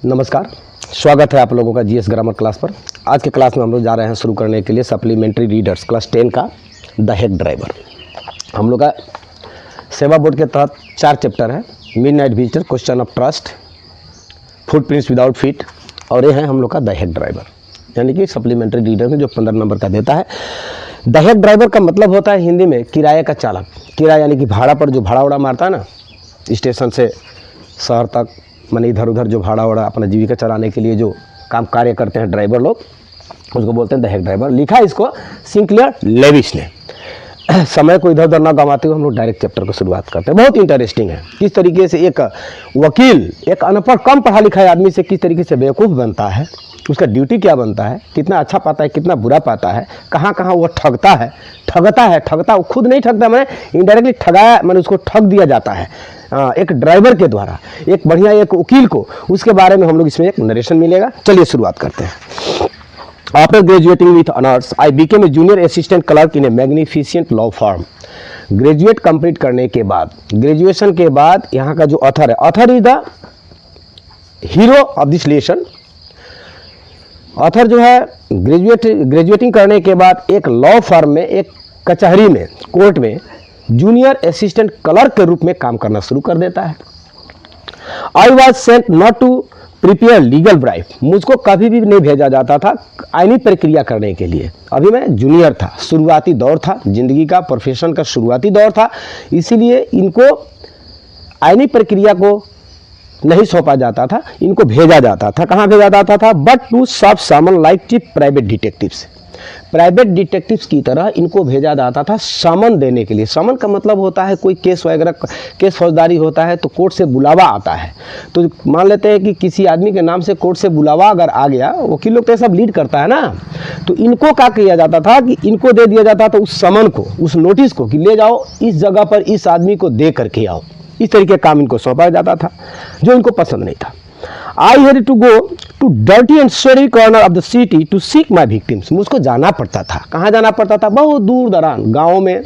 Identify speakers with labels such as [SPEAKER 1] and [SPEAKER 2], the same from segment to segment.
[SPEAKER 1] नमस्कार, स्वागत है आप लोगों का जीएस ग्रामर क्लास पर। आज के क्लास में हम लोग जा रहे हैं शुरू करने के लिए सप्लीमेंट्री रीडर्स क्लास 10 का द हेड ड्राइवर। हम लोग का सेवा बोर्ड के तहत 4 चैप्टर है। Midnight visitor, question of trust, footprints without feet और ये है हम लोग का द हेड ड्राइवर, यानी कि सप्लीमेंट्री रीडर में जो 15 नंबर का देता है। द हेड ड्राइवर का मतलब होता है हिंदी में किराए का चालक। किराया यानी कि भाड़ा पर जो भाड़ा उड़ा मारता है ना, स्टेशन से शहर तक, माने इधर उधर जो भाड़ा उड़ा अपना जीविका चलाने के लिए जो काम कार्य करते हैं ड्राइवर लोग, उसको बोलते हैं द हेड ड्राइवर। लिखा इसको सिंक्लेयर लेविस ने। समय को इधर उधर ना गंवाते हुए हम लोग डायरेक्ट चैप्टर को शुरुआत करते हैं। बहुत इंटरेस्टिंग है किस तरीके से एक वकील एक अनपढ़ कम पढ़ा लिखा आदमी से किस तरीके से बेवकूफ़ बनता है, उसका ड्यूटी क्या बनता है, कितना अच्छा पाता है कितना बुरा पाता है, कहाँ कहाँ वो ठगता वो खुद नहीं ठगता, मैंने इनडायरेक्टली ठगाया, मैंने उसको ठग दिया जाता है एक ड्राइवर के द्वारा, एक बढ़िया एक वकील को। उसके बारे में हम लोग इसमें एक नरेशन मिलेगा। चलिए शुरुआत करते हैं। After graduating with honours I became a junior assistant clerk in A magnificent law firm. Graduate complete करने के बाद, ग्रेजुएशन के बाद यहाँ का जो ऑथर है, author is the hero of this lesson. Author जो है ग्रेजुएटिंग करने के बाद एक लॉ फर्म में, एक कचहरी में, कोर्ट में जूनियर असिस्टेंट क्लर्क के रूप में काम करना शुरू कर देता है। I was sent not to prepare legal brief. मुझको कभी भी नहीं भेजा जाता था आईनी प्रक्रिया करने के लिए। अभी मैं जूनियर था, शुरुआती दौर था जिंदगी का, प्रोफेशन का शुरुआती दौर था, इसीलिए इनको आईनी प्रक्रिया को नहीं सौंपा जाता था, इनको भेजा जाता था। कहाँ भेजा जाता था? But to serve summon like chief private detectives. Private detectives की तरह इनको भेजा जाता था समन देने के लिए। समन का मतलब होता है कोई केस वगैरह, केस फौजदारी होता है तो कोर्ट से बुलावा आता है। तो मान लेते हैं कि किसी आदमी के नाम से कोर्ट से बुलावा अगर आ गया, वकील लोग तो सब लीड करता है ना, तो इनको क्या किया जाता था कि इनको दे दिया जाता था उस समन को, उस नोटिस को, कि ले जाओ इस जगह पर इस आदमी को दे करके आओ। इस तरीके का काम इनको सौंपा जाता था, जो इनको पसंद नहीं था। I had to go to dirty and shabby corner of the city to seek my victims. मुझको जाना पड़ता था। कहाँ जाना पड़ता था? बहुत दूर दरान गाँव में,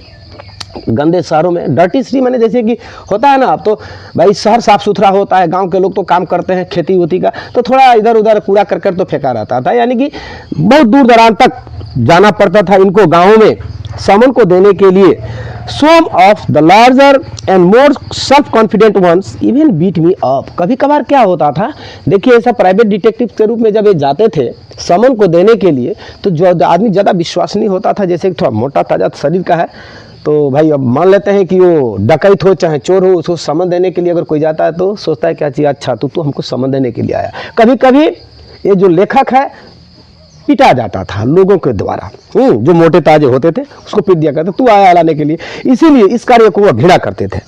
[SPEAKER 1] गंदे शहरों में। डर्टी सिटी मैंने जैसे कि होता है ना, अब तो भाई शहर साफ सुथरा होता है, गांव के लोग तो काम करते हैं खेती उती का, तो थोड़ा इधर उधर कूड़ा करकट तो फेंका रहता था, यानी कि बहुत दूर दरान तक जाना पड़ता था इनको गाँव में समन को देने के लिए। Some of the larger and more self-confident ones even beat me up. कभी कभार क्या होता था, देखिए ऐसा प्राइवेट डिटेक्टिव के रूप में जब ये जाते थे समन को देने के लिए, तो जो आदमी ज़्यादा विश्वसनीय होता था, जैसे कि थोड़ा मोटा ताजा शरीर का है, तो भाई अब मान लेते हैं कि वो डकैत हो चाहे चोर हो, उसको समन देने के लिए अगर कोई जाता है तो सोचता है क्या चीज़, अच्छा तो हमको समन देने के लिए आया। कभी कभी ये जो लेखक है पिटा जाता था लोगों के द्वारा, जो मोटे ताजे होते थे उसको पीट दिया करते, तू आया लाने के लिए, इसीलिए इस कार्य को वह घृणा करते थे।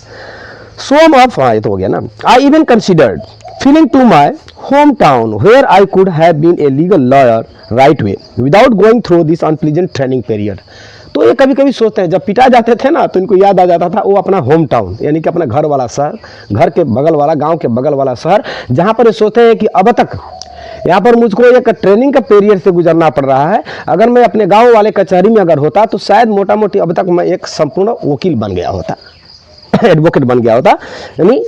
[SPEAKER 1] सोम ऑफ, हाँ ये तो हो गया ना। I even considered feeling to my home town where I could have been a legal lawyer right way without going through this unpleasant training period. तो ये कभी कभी सोचते हैं, जब पिटा जाते थे ना तो इनको याद आ जाता था वो अपना होम टाउन, यानी कि अपना घर वाला शहर, घर के बगल वाला, गाँव के बगल वाला शहर, जहाँ पर ये सोचते हैं कि अब तक यहाँ पर मुझको एक ट्रेनिंग का पीरियड से गुजरना पड़ रहा है। अगर मैं अपने गांव वाले कचहरी में अगर होता तो शायद मोटा मोटी अब तक मैं एक संपूर्ण वकील बन गया होता, एडवोकेट बन गया होता, यानी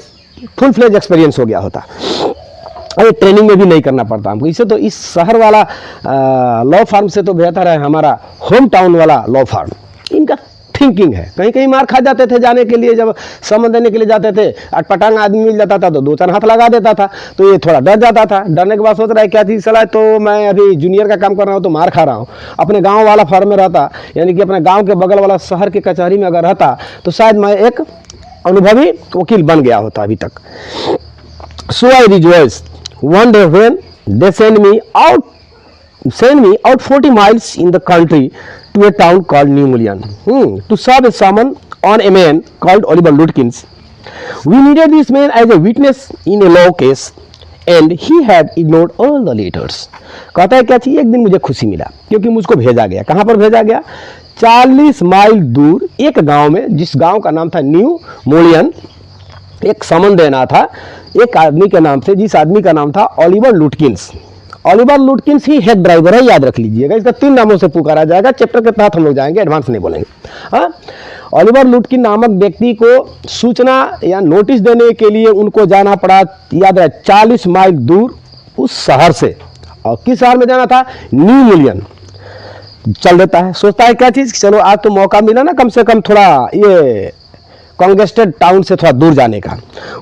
[SPEAKER 1] फुल फ्लेज एक्सपीरियंस हो गया होता। और ट्रेनिंग में भी नहीं करना पड़ता हमको। इसे तो इस शहर वाला लॉ फार्म से तो बेहतर है हमारा होम टाउन वाला लॉ फार्म। इनका थिंकिंग है। कहीं कहीं मार खा जाते थे जाने के लिए, जब समन देने के लिए जाते थे, अटपटांग आदमी मिल जाता था तो 2-4 हाथ लगा देता था, तो ये थोड़ा डर जाता था। डरने के बाद सोच रहा है क्या चीज़ सलाह, तो मैं अभी जूनियर का काम कर रहा हूँ तो मार खा रहा हूँ। अपने गांव वाला फर्म में रहता, यानी कि अपने गांव के बगल वाला शहर की कचहरी में अगर रहता तो शायद मैं एक अनुभवी वकील बन गया होता अभी तक। So I rejoiced one day when they send me out 40 miles in the country to a town called New Mullion to serve a summon on a man called Oliver Lutkins. We needed this man as a witness in a law case and he had ignored all the letters. कहता है क्या चाहिए, एक दिन मुझे खुशी मिला क्योंकि मुझको भेजा गया। कहाँ पर भेजा गया? 40 माइल दूर एक गांव में, जिस गांव का नाम था न्यू मोलियन। एक समन देना था एक आदमी के नाम से, जिस आदमी का नाम था ऑलिवर लुटकिंस। ऑलिवर लुटकिंस ही हेड ड्राइवर है, याद रख लीजिएगा। इसका 3 नामों से पुकारा जाएगा। चैप्टर के तहत हम लोग जाएंगे, एडवांस नहीं बोलेंगे। हाँ, ऑलिवर लुटकिन नामक व्यक्ति को सूचना या नोटिस देने के लिए उनको जाना पड़ा, याद है, 40 माइल दूर उस शहर से, और किस शहर में जाना था, न्यू मिलियन। चल देता है, सोचता है क्या चीज़, चलो आज तो मौका मिला ना कम से कम थोड़ा ये कॉन्गेस्टेड टाउन से थोड़ा दूर जाने का।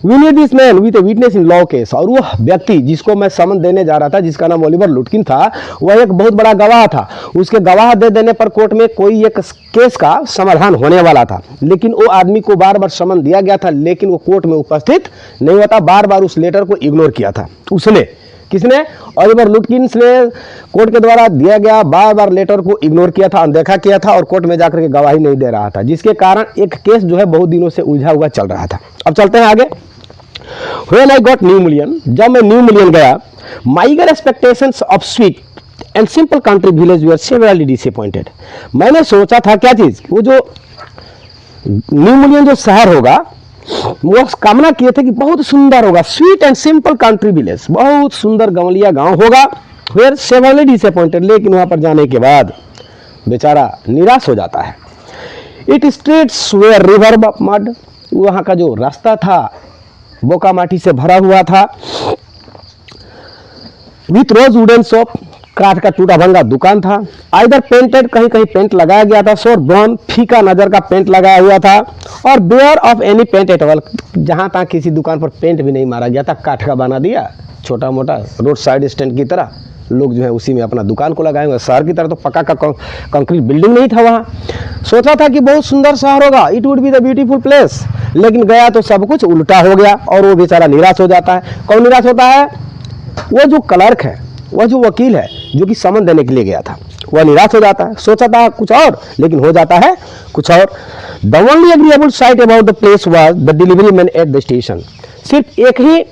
[SPEAKER 1] We need this man with a witness in law case. और वो व्यक्ति जिसको मैं समन देने जा रहा था, जिसका नाम ओलिवर लुटकिन था, वह एक बहुत बड़ा गवाह था। उसके गवाह दे देने पर कोर्ट में कोई एक केस का समाधान होने वाला था, लेकिन वो आदमी को बार बार समन दिया गया था, लेकिन वो कोर्ट में उपस्थित नहीं होता, बार बार उस लेटर को इग्नोर किया था उसने। किसने? ओलिवर लुटकिंस ने कोर्ट के द्वारा दिया गया बार बार लेटर को इग्नोर किया था, अनदेखा किया था, और कोर्ट में जाकर के गवाही नहीं दे रहा था, जिसके कारण एक केस जो है बहुत दिनों से उलझा हुआ चल रहा था। अब चलते हैं आगे। When I got new million, जब मैं न्यू मिलियन गया, my eager expectations of sweet and simple country village were severely disappointed। मैंने सोचा था क्या चीज, वो जो न्यू मिलियन जो शहर होगा, वो कामना किए थे कि बहुत सुंदर होगा, sweet and simple country village, बहुत सुंदर गांवलिया गांव होगा। वेयर सेवरली डिसअपॉइंटेड, लेकिन वहां पर जाने के बाद बेचारा निराश हो जाता है। It streets were river mud, वहां का जो रास्ता था बोका माटी से भरा हुआ था। विथ रोज वुडन शॉप, काठ का टूटा भंगा दुकान था। आइदर पेंटेड, कहीं कहीं पेंट लगाया गया था, सोर ब्राउन, फीका नजर का पेंट लगाया हुआ था, और bare of any paint at all, जहां तक किसी दुकान पर पेंट भी नहीं मारा गया था, काठ का बना दिया छोटा मोटा रोड साइड स्टैंड की तरह, लोग जो है उसी में अपना दुकान को लगाएंगे। शहर की तरह तो पक्का का कंक्रीट बिल्डिंग नहीं था वहाँ। सोचा था कि बहुत सुंदर शहर होगा, it would be the beautiful place, लेकिन गया तो सब कुछ उल्टा हो गया, और वो बेचारा निराश हो जाता है। कौन निराश होता है? वो जो क्लर्क है, वह जो वकील है जो कि समन देने के लिए गया था, वह निराश हो जाता है। सोचा था कुछ और, लेकिन हो जाता है कुछ और। The only agreeable site about the place was the delivery man at the station. सिर्फ एक ही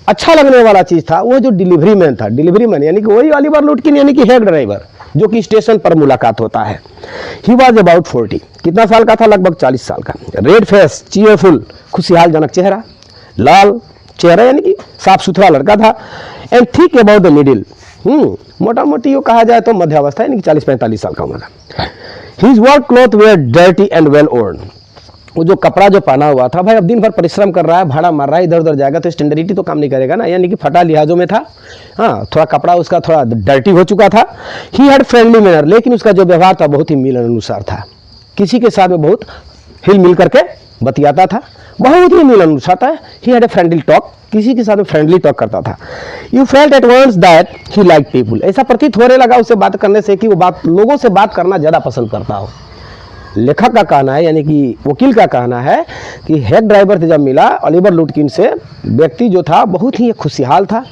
[SPEAKER 1] अच्छा लगने वाला चीज था, वो जो डिलीवरी मैन था। डिलीवरी मैन यानी कि वही ओलिवर लुटकिन, यानी कि हेड ड्राइवर, जो कि स्टेशन पर मुलाकात होता है। ही वॉज अबाउट 40, कितना साल का था? लगभग 40 साल का। रेड फेस, चीयरफुल, खुशहाल जनक चेहरा, लाल चेहरा यानी कि साफ सुथरा लड़का था। And thick about the middle, मोटा मोटी यो कहा जाए तो मध्य अवस्था यानी कि 40-45 साल का उम्र। His work cloth were dirty and well old, वो जो कपड़ा जो पहना हुआ था, भाई अब दिन भर परिश्रम कर रहा है, भाड़ा मार रहा है, इधर उधर जाएगा तो स्टैंडर्डिटी तो काम नहीं करेगा ना, यानी कि फटा लिहाजों में था। हाँ, थोड़ा कपड़ा उसका थोड़ा डर्टी हो चुका था। ही हैड फ्रेंडली मैनर, लेकिन उसका जो व्यवहार था बहुत ही मिलन अनुसार था। किसी के साथ में बहुत हिल मिल करके बतियाता था, बहुत ही मिलन अनुसार था। He had a friendly talk, किसी के साथ में फ्रेंडली टॉक करता था। You felt at once that he like people, ऐसा प्रतीत होने लगा उससे बात करने से कि वो लोगों से बात करना ज़्यादा पसंद करता हो। लेखक का कहना है, यानी कि वकील का कहना है कि हेड ड्राइवर से जब मिला ओलिवर लुटकिन से, व्यक्ति जो था बहुत ही खुशहाल था।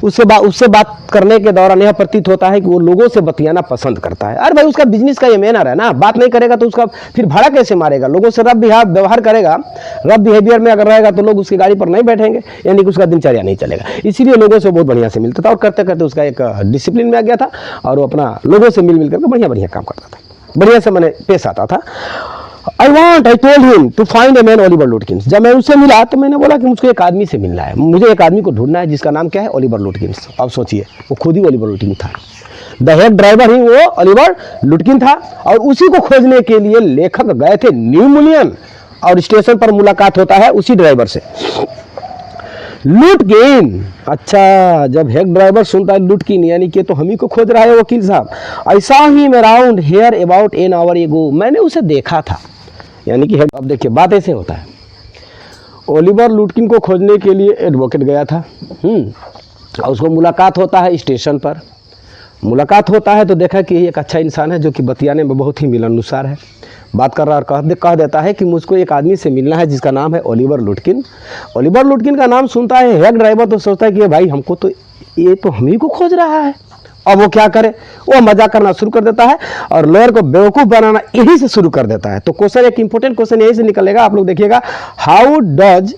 [SPEAKER 1] उससे बात करने के दौरान यह प्रतीत होता है कि वो लोगों से बतियाना पसंद करता है। अरे भाई, उसका बिजनेस का ये मैनर है ना, बात नहीं करेगा तो उसका फिर भाड़ा कैसे मारेगा? लोगों से रफ व्यवहार करेगा, रफ बिहेवियर में अगर रहेगा तो लोग उसकी गाड़ी पर नहीं बैठेंगे, यानी कि उसका दिनचर्या नहीं चलेगा। इसीलिए लोगों से बहुत बढ़िया से मिलता था, और करते करते उसका एक डिसिप्लिन में आ गया था, और वो अपना लोगों से मिल करके बढ़िया बढ़िया काम करता था, बढ़िया से मैंने पेश आता था। I told him to find a man Oliver Lutkins. जब मैं उससे मिला तो मैंने बोला कि मुझको एक आदमी से मिलना है, मुझे एक आदमी को ढूंढना है जिसका नाम क्या है? ओलिवर लुटकिंस। अब सोचिए, वो खुद ही ओलिवर लुटकिन था, द हेड ड्राइवर ही वो ओलिवर लुटकिन था, और उसी को खोजने के लिए लेखक गए थे न्यू मिलियन, और स्टेशन पर मुलाकात होता है उसी ड्राइवर से। लुटकिन, अच्छा, जब हेड ड्राइवर सुनता है लुटकिन यानी कि तो हम ही को खोज रहा है वकील साहब। I saw him around here about an hour एगो, मैंने उसे देखा था, यानी कि अब देखिए बात ऐसे होता है। ओलिवर लुटकिन को खोजने के लिए एडवोकेट गया था, और उसको मुलाकात होता है स्टेशन पर। मुलाकात होता है तो देखा कि एक अच्छा इंसान है जो कि बतियाने में बहुत ही मिलनसार है, बात कर रहा है, और कह देता है कि मुझको एक आदमी से मिलना है जिसका नाम है ओलिवर लुटकिन। ओलिवर लुटकिन का नाम सुनता है हेड ड्राइवर तो सोचता है कि भाई हमको तो ये तो हम ही को खोज रहा है। अब वो क्या करे? वो मजाक करना शुरू कर देता है, और लॉयर को बेवकूफ़ बनाना यही से शुरू कर देता है। तो क्वेश्चन, एक इंपॉर्टेंट क्वेश्चन यही से निकलेगा, आप लोग देखिएगा। How does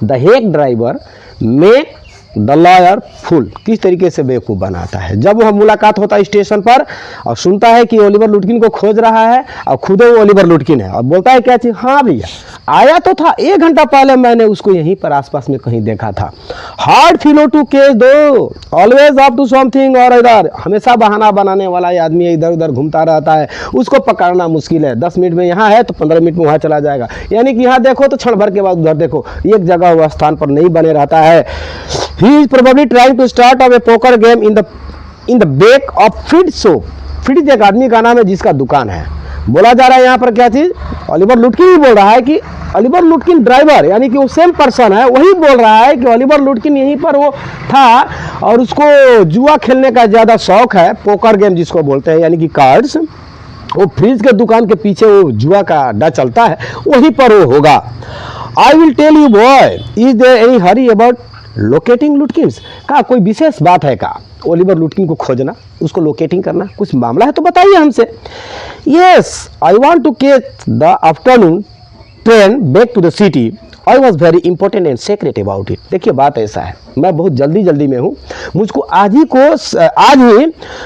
[SPEAKER 1] the head driver make the lawyer full, किस तरीके से बेवकूफ़ बनाता है? जब वह मुलाकात होता है स्टेशन पर और सुनता है कि ओलिवर लुटकिन को खोज रहा है, और खुद वो ओलिवर लुटकिन है, और बोलता है क्या चीज़? हाँ भैया, आया तो था 1 घंटा पहले, मैंने उसको यहीं पर आसपास में कहीं देखा था। हार्ड फिलो टू केस दो, ऑलवेज अप टू समथिंग और इधर, हमेशा बहाना बनाने वाला ये आदमी इधर उधर घूमता रहता है, उसको पकड़ना मुश्किल है। 10 मिनट में यहाँ है तो 15 मिनट में वहाँ चला जाएगा, यानी कि यहाँ देखो तो क्षण भर के बाद उधर देखो, एक जगह वह स्थान पर नहीं बने रहता है। He is probably trying to start off a poker game in the back of Freed shop. Freed एक आदमी का नाम है जिसका दुकान है। बोला जा रहा है यहाँ पर क्या चीज, ओलिवर लुटकिन ही बोल रहा है कि ओलिवर लुटकिन ड्राइवर, यानी कि वो सेम पर्सन है, वही बोल रहा है कि ओलिवर लुटकिन यहीं पर वो था और उसको जुआ खेलने का ज़्यादा शौक है, पोकर गेम जिसको बोलते हैं, यानी कि कार्ड्स। वो फ्रिज के दुकान के पीछे वो जुआ का अड्डा चलता है, वहीं पर वो होगा। I will tell you boy, is there any hurry about locating Lutkins? का कोई विशेष बात है का ओलिवर लुटकिन को खोजना, उसको लोकेटिंग करना, कुछ मामला है तो बताइए हमसे। Yes, I want to catch the afternoon train back to the city. I was very important and secret about it. देखिए बात ऐसा है, मैं बहुत जल्दी में हूँ, मुझको आज ही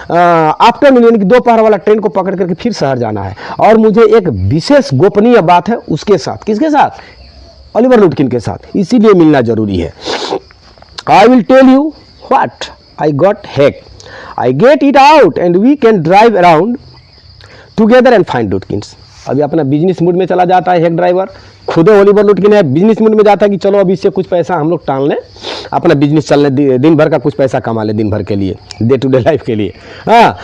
[SPEAKER 1] आफ्टरनून यानी कि दोपहर वाला ट्रेन को पकड़ करके फिर शहर जाना है और मुझे एक विशेष गोपनीय बात है उसके साथ। किसके साथ? ओलिवर लुटकिन के साथ, इसीलिए मिलना जरूरी है। I will tell you what I got hack, I get it out and we can drive around together and find Lutkins. अभी अपना बिजनेस मूड में चला जाता है हैक ड्राइवर, खुद ओलिवर लुटकिन है, बिजनेस मूड में जाता है कि चलो अभी इससे कुछ पैसा हम लोग टाल लें, अपना बिजनेस चलने, दिन भर का कुछ पैसा कमा ले दिन भर के लिए, डे टू डे लाइफ के लिए। हाँ,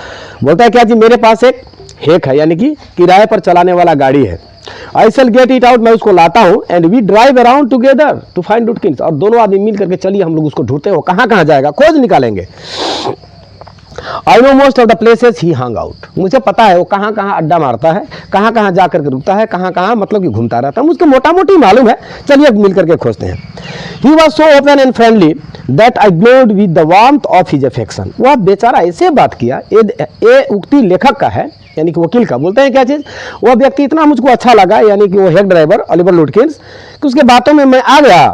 [SPEAKER 1] बोलता है क्या जी, मेरे पास एक हैक है, यानी कि किराए पर चलाने वाला गाड़ी है। I shall get it out, मैं उसको लाता हूँ, and we drive around together to find Lutkins. और दोनों आदमी मिल करके चलिए हम लोग उसको ढूंढते हैं, वो कहाँ कहाँ जाएगा, खोज निकालेंगे। I know most of the places he hung out, मुझे पता है वो कहाँ कहाँ अड्डा मारता है, कहाँ कहाँ जा करके रुकता है, कहाँ कहाँ मतलब कि घूमता रहता है, मुझको मोटा मोटी मालूम है। चलिए मिल करके खोजते हैं। He was so open and friendly that I glowed with the warmth of his affection. वह बेचारा ऐसे बात किया, ये उक्ति लेखक का है, यानी कि वकील का। बोलते हैं क्या चीज़, वह व्यक्ति इतना मुझको अच्छा लगा, यानी कि वो हैक ड्राइवर ओलिवर लुटकिन्स, कि उसके बातों में मैं आ गया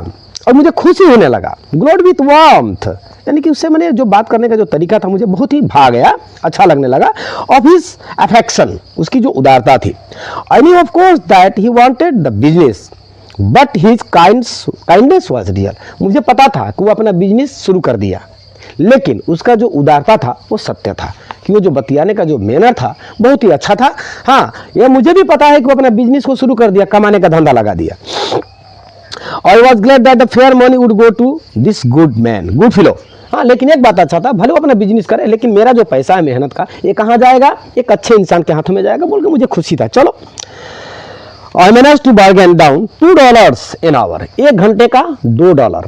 [SPEAKER 1] और मुझे खुशी होने लगा। ग्लोड विथ वार्मथ, यानी कि उससे मैंने जो बात करने का जो तरीका था मुझे बहुत ही भा गया, अच्छा लगने लगा। ऑफ हिज अफेक्शन, उसकी जो उदारता थी। I knew of course that he wanted the business but his kindness was real. मुझे पता था कि वो अपना बिजनेस शुरू कर दिया, लेकिन उसका जो उदारता था वो सत्य था, कि वो जो बतियाने का जो मैनर था बहुत ही अच्छा था। हाँ, यह मुझे भी पता है कि वो अपना बिजनेस को शुरू कर दिया, कमाने का धंधा लगा दिया। I was glad that the fair money would go to this good man, good fellow। हाँ, लेकिन एक बात अच्छा था, भले वो अपना बिजनेस करे, लेकिन मेरा जो पैसा है मेहनत का, ये कहाँ जाएगा, एक अच्छे इंसान के हाथों में जाएगा, बोल के मुझे खुशी था। चलो, I managed to bargain down $2 an hour, 1 घंटे का $2,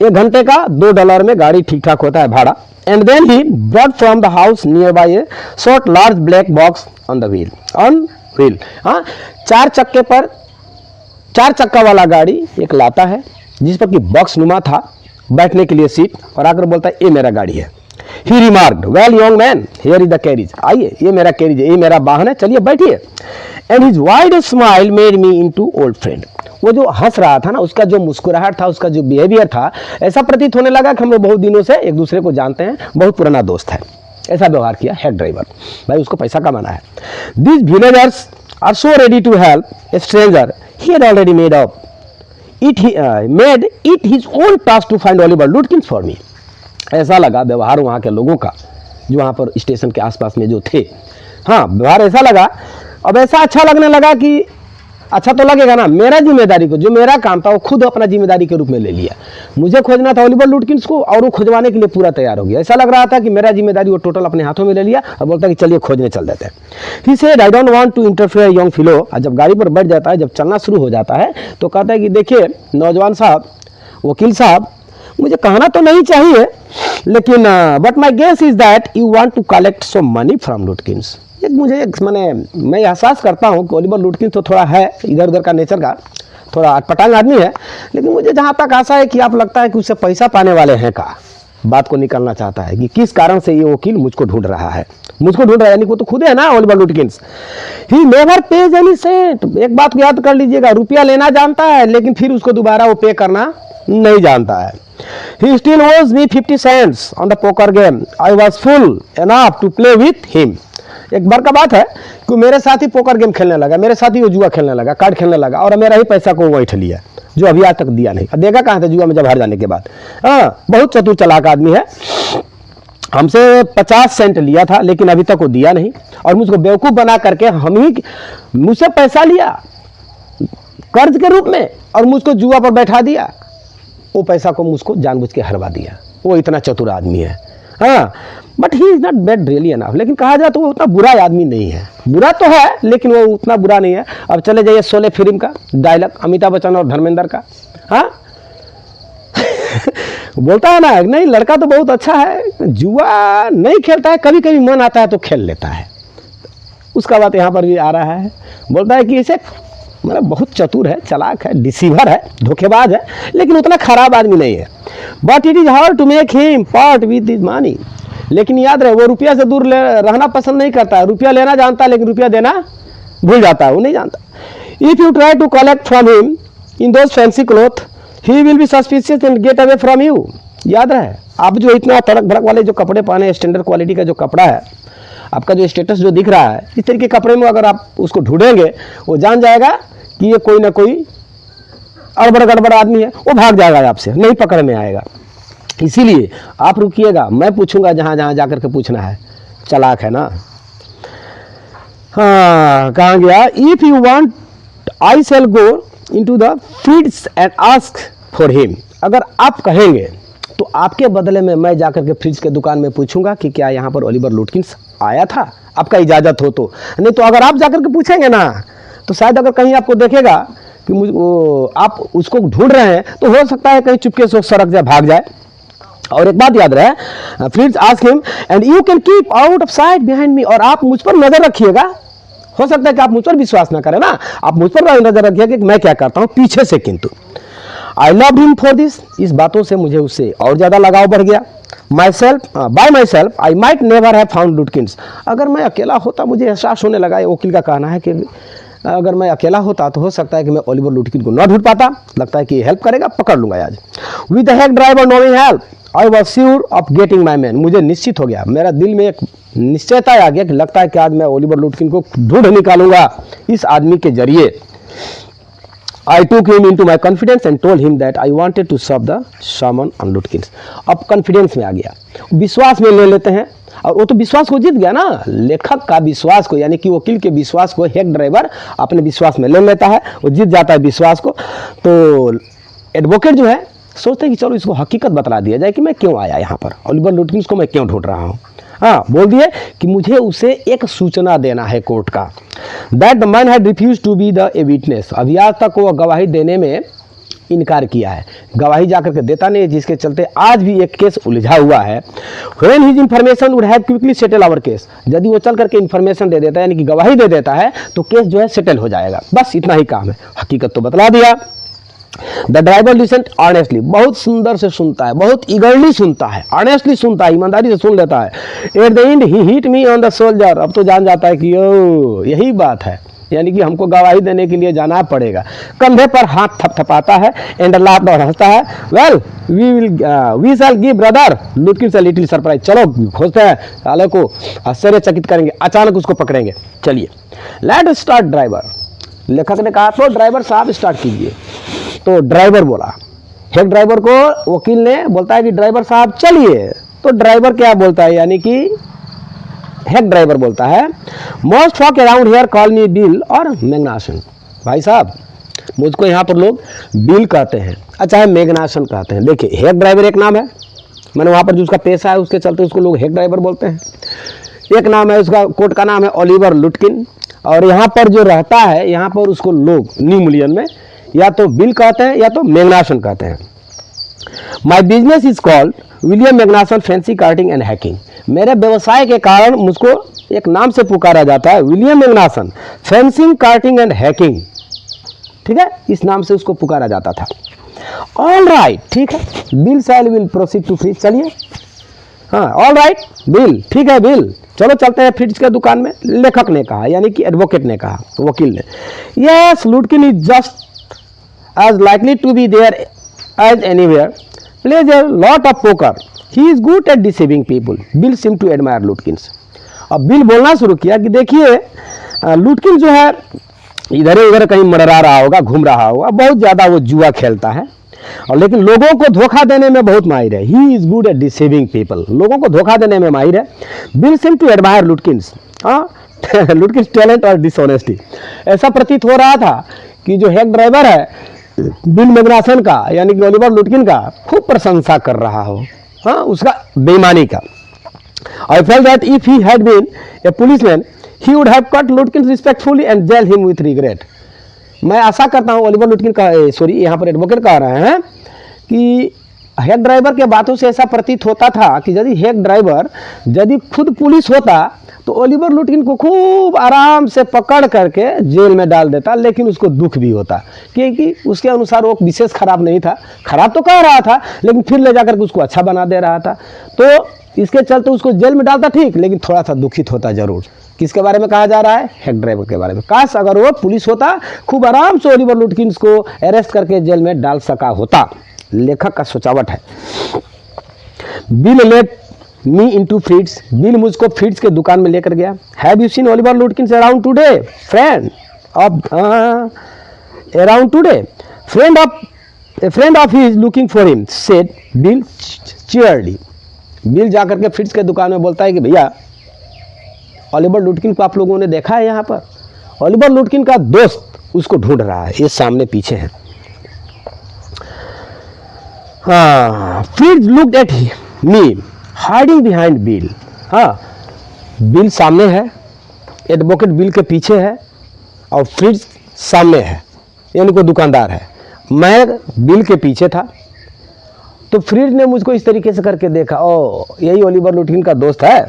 [SPEAKER 1] 1 घंटे का $2 में गाड़ी ठीक ठाक होता है भाड़ा। And then he brought from the house nearby a short large black box on wheel। हाँ, 4 चक्का वाला गाड़ी एक लाता है, जिस पर कि बॉक्स नुमा था, बैठने के लिए सीट, और आकर बोलता है ये मेरा गाड़ी है। He remarked, well young man, here is the carriage, आइए ये मेरा कैरिज है, ये मेरा वाहन है, चलिए बैठिए। And his wide smile made me into old friend. वो जो हंस रहा था ना, उसका जो मुस्कुराहट था, उसका जो बिहेवियर था, ऐसा प्रतीत होने लगा कि हम लोग बहुत दिनों से एक दूसरे को जानते हैं, बहुत पुराना दोस्त है। ऐसा व्यवहार किया हैक ड्राइवर, भाई उसको पैसा कमाना है। This villagers are so ready to help a stranger he had already made it his own task to find Oliver Lutkins for me। ऐसा लगा व्यवहार वहाँ के लोगों का, जो वहाँ पर स्टेशन के आसपास में जो थे। हाँ, व्यवहार ऐसा लगा, अब ऐसा अच्छा लगने लगा कि अच्छा तो लगेगा ना, मेरा जिम्मेदारी को, जो मेरा काम था वो खुद अपना जिम्मेदारी के रूप में ले लिया। मुझे खोजना था ओलिवर लुटकिन्स को, और वो खोजवाने के लिए पूरा तैयार हो गया। ऐसा लग रहा था कि मेरा जिम्मेदारी वो टोटल अपने हाथों में ले लिया, और बोलता कि चलिए खोजने चल देते हैं। He said I don't want to interfere young fellow. और जब गाड़ी पर बैठ जाता है, जब चलना शुरू हो जाता है, तो कहता है कि देखिए नौजवान साहब, वकील साहब, मुझे कहना तो नहीं चाहिए, लेकिन but my guess is that you want to collect some money from Lutkins. मैं एहसास करता हूँ कि ओलिवर लुटकिन तो थोड़ा है इधर उधर का नेचर का, थोड़ा अटपटांग आदमी है, लेकिन मुझे जहाँ तक आशा है कि आप लगता है कि उससे पैसा पाने वाले हैं का बात को निकालना चाहता है कि किस कारण से ये वकील मुझको ढूंढ रहा है, यानी वो तो खुद है ना Oliver Lutkins. He never pays any cent. एक बात को याद कर लीजिएगा, रुपया लेना जानता है, लेकिन फिर उसको दोबारा वो पे करना नहीं जानता है। He still owes me 50 cents on the poker game। I was full enough to play with him। एक बार का बात है कि मेरे साथ ही पोकर गेम खेलने लगा, मेरे साथ ही वो जुआ खेलने लगा, कार्ड खेलने लगा, और मेरा ही पैसा को वही लिया, जो अभी आज तक दिया नहीं। देगा कहाँ था जुआ में जब हार जाने के बाद। हाँ, बहुत चतुर चालाक आदमी है। हमसे 50 सेंट लिया था, लेकिन अभी तक वो दिया नहीं, और मुझको बेवकूफ़ बना करके मुझसे पैसा लिया कर्ज के रूप में, और मुझको जुआ पर बैठा दिया। वो पैसा को मुझको जानबूझ के हरवा दिया। वो इतना चतुर आदमी है। हाँ, but he is not bad really enough. लेकिन कहा जाए तो वो उतना बुरा आदमी नहीं है, बुरा तो है लेकिन वो उतना बुरा नहीं है। अब चले जाइए शोले फिल्म का डायलॉग, अमिताभ बच्चन और धर्मेंद्र का। हाँ बोलता है ना, नहीं लड़का तो बहुत अच्छा है, जुआ नहीं खेलता है, कभी कभी मन आता है तो खेल लेता है। उसका बात यहाँ पर भी आ रहा है। बोलता है कि इसे मतलब बहुत चतुर है, चालाक है, डिसीवर है, धोखेबाज है, लेकिन उतना खराब आदमी नहीं है। But it is hard to make him part with his money. लेकिन याद रहे वो रुपया से दूर रहना पसंद नहीं करता है। रुपया लेना जानता है लेकिन रुपया देना भूल जाता है, वो नहीं जानता। If you try to collect from him in those fancy cloth he will be suspicious and get away from you. याद रहे, आप जो इतना तड़क भड़क वाले जो कपड़े पहने, स्टैंडर्ड क्वालिटी का जो कपड़ा है, आपका जो स्टेटस जो दिख रहा है, इस तरीके के कपड़े में अगर आप उसको ढूंढेंगे, वो जान जाएगा कि ये कोई ना कोई अड़बड़ गड़बड़ आदमी है, वो भाग जाएगा आपसे, नहीं पकड़ में आएगा। इसीलिए आप रुकिएगा, मैं पूछूंगा जहाँ जहाँ जाकर के पूछना है। चालाक है ना। हाँ, कहाँ गया? If you want I shall go into the fields and ask for him. अगर आप कहेंगे तो आपके बदले में मैं जाकर के फ्रिज के दुकान में पूछूंगा कि क्या यहाँ पर ओलिवर लुटकिंस आया था, आपका इजाज़त हो तो। नहीं तो अगर आप जाकर के पूछेंगे ना, तो शायद अगर कहीं आपको देखेगा कि आप उसको ढूंढ रहे हैं, तो हो सकता है कहीं चुपके से सड़क जाए, भाग जाए। और एक बात याद रहे, please ask him and you can keep out of site behind me. और आप मुझ पर नजर रखिएगा। हो सकता है कि आप मुझ पर विश्वास ना करें ना, आप मुझ पर नजर रखिए कि मैं क्या करता हूँ पीछे से। किंतु I love him for this, इस बातों से मुझे उससे और ज़्यादा लगाव बढ़ गया। Bye my self I might never have found लुटकिंस। अगर मैं अकेला होता, मुझे एहसास होने लगा, वकील का कहना है कि अगर मैं अकेला होता तो हो सकता है कि मैं ओलिवर लुटकिन को ना ढूंढ पाता। लगता है कि हेल्प करेगा, पकड़ लूंगा आज। With the heck driver knowing help I was sure of getting my man. मुझे निश्चित हो गया, मेरा दिल में एक निश्चयता आ गया कि लगता है कि आज मैं ओलिवर लुटकिन को ढूंढ निकालूंगा इस आदमी के जरिए। I took him into my confidence and told him that I wanted to solve the Shaman on Lutkins. अब कॉन्फिडेंस में आ गया, विश्वास में ले लेते हैं, और वो तो विश्वास को जीत गया ना। लेखक का विश्वास को, यानी कि वकील के विश्वास को हेक ड्राइवर अपने विश्वास में ले लेता है, वो जीत जाता है विश्वास को। तो एडवोकेट जो है सोचते हैं कि चलो इसको हकीकत बतला दिया जाए कि मैं क्यों आया यहाँ पर, ओलिवर लुटकिंस को मैं क्यों ढूंढ रहा हूँ। हाँ, बोल दिए कि मुझे उसे एक सूचना देना है कोर्ट का। That the man had refuse to be the a witness. अभी आज तक वो गवाही देने में इनकार किया है, गवाही जाकर के देता नहीं, जिसके चलते आज भी एक केस उलझा हुआ है। When his information would have quickly settle our case. यदि वो चल करके इन्फॉर्मेशन दे देता है, यानी कि गवाही दे देता है, तो केस जो है सेटल हो जाएगा। बस इतना ही काम है, हकीकत तो बतला दिया। द ड्राइवर लिसन ऑनेस्टली, बहुत सुंदर से सुनता है, बहुत ईगरली सुनता है, ऑनेस्टली सुनता है, ईमानदारी से सुन लेता है। At the and he hit me on the shoulder. अब तो जान जाता है कि ओ यही बात है, यानी कि हमको गवाही देने के लिए जाना पड़ेगा। कंधे पर हाथ थपथपाता है एंड लाफ्ड और हंसता है। Well we shall give brother Lutkins a little surprise. चलो खोजते हैं, साले को आश्चर्यचकित करेंगे, अचानक उसको पकड़ेंगे। चलिए लेट स्टार्ट ड्राइवर। लेखक ने कहा तो ड्राइवर साहब स्टार्ट कीजिए। तो ड्राइवर बोला, हेड ड्राइवर को वकील ने बोलता है कि ड्राइवर साहब चलिए। तो ड्राइवर क्या बोलता है, यानी कि हेड ड्राइवर बोलता है, most folk around here call me Bill और मैग्नासन। भाई साहब मुझको यहाँ पर लोग बिल कहते हैं, अच्छा है मैग्नासन कहते हैं। देखिए हेड ड्राइवर एक नाम है, मैंने वहाँ पर जो उसका पेशा है उसके चलते उसको लोग हेड ड्राइवर बोलते हैं। एक नाम है उसका, कोर्ट का नाम है ओलिवर लुटकिन, और यहाँ पर जो रहता है यहाँ पर उसको लोग न्यू मिलियन में या तो बिल कहते हैं या तो मैग्नासन कहते हैं। My business is called William Magnusson fancy carting and hacking. मेरे व्यवसाय के कारण मुझको एक नाम से पुकारा जाता है, William Magnusson fancing carting and hacking. ठीक है, इस नाम से उसको पुकारा जाता था। ऑल राइट, ठीक है, Bill shall will proceed to fridge. चलिए, हाँ ऑल राइट बिल, ठीक है बिल, चलो चलते हैं फ्रिज के दुकान में। लेखक ने कहा, यानी कि एडवोकेट ने कहा, वकील ने। Yes Lutkin is just as likely to be there as anywhere, plays a lot of poker, he is good at deceiving people. Bill seemed to admire Lutkins. अब बिल बोलना शुरू किया कि देखिए लुटकिन जो है इधर उधर कहीं मंडरा रहा होगा, घूम रहा होगा, बहुत ज़्यादा वो जुआ खेलता है, और लेकिन लोगों को धोखा देने में बहुत माहिर है। He is good at deceiving people, लोगों को धोखा देने में माहिर है। Bill seemed to admire Lutkins, लुटकिंस talent और डिसऑनेस्टी। ऐसा प्रतीत हो रहा था कि जो हेड ड्राइवर है बिल मैग्नासन का, यानी कि ओलिवर लुटकिन का, खूब प्रशंसा कर रहा हो। हाँ, उसका बेईमानी का। I felt that if he had been a policeman, he would have cut Lutkin respectfully and jailed him with regret. मैं आशा करता हूँ ओलिवर लुटकिन का, सॉरी यहाँ पर एडवोकेट कह रहे हैं कि हेड ड्राइवर के बातों से ऐसा प्रतीत होता था कि यदि हेड ड्राइवर यदि खुद पुलिस होता तो ओलिवर लुटकिन को खूब आराम से पकड़ करके जेल में डाल देता, लेकिन उसको दुख भी होता क्योंकि उसके अनुसार वो विशेष खराब नहीं था, खराब तो कह रहा था लेकिन फिर ले जाकर के उसको अच्छा बना दे रहा था, तो इसके चलते उसको जेल में डालता ठीक, लेकिन थोड़ा सा दुखित होता जरूर। किसके बारे में कहा जा रहा है? हेड ड्राइवर के बारे में। काश अगर वो पुलिस होता खूब आराम से ओलिवर लुटकिन को अरेस्ट करके जेल में डाल सका होता। लेखक का सोचावट है। Bill let me into Freed's, Bill मुझको फ्रीड्स के दुकान में लेकर गया। Have you seen Oliver Lutkin around today? Friend of around today, friend of he is looking for him, said Bill cheerily. Bill जाकर के फ्रिट्ज के दुकान में बोलता है कि भैया ओलिवर लुटकिन को आप लोगों ने देखा है? यहाँ पर ओलिवर लुटकिन का दोस्त उसको ढूंढ रहा है, ये सामने पीछे है। हाँ, Fritz looked at me hiding behind bill. हाँ, बिल सामने है, एडवोकेट बिल के पीछे है और फ्रिट्ज सामने है, यानी कोई दुकानदार है। मैं बिल के पीछे था तो फ्रिज ने मुझको इस तरीके से करके देखा, ओ यही ओलिवर लुटकिन का दोस्त है।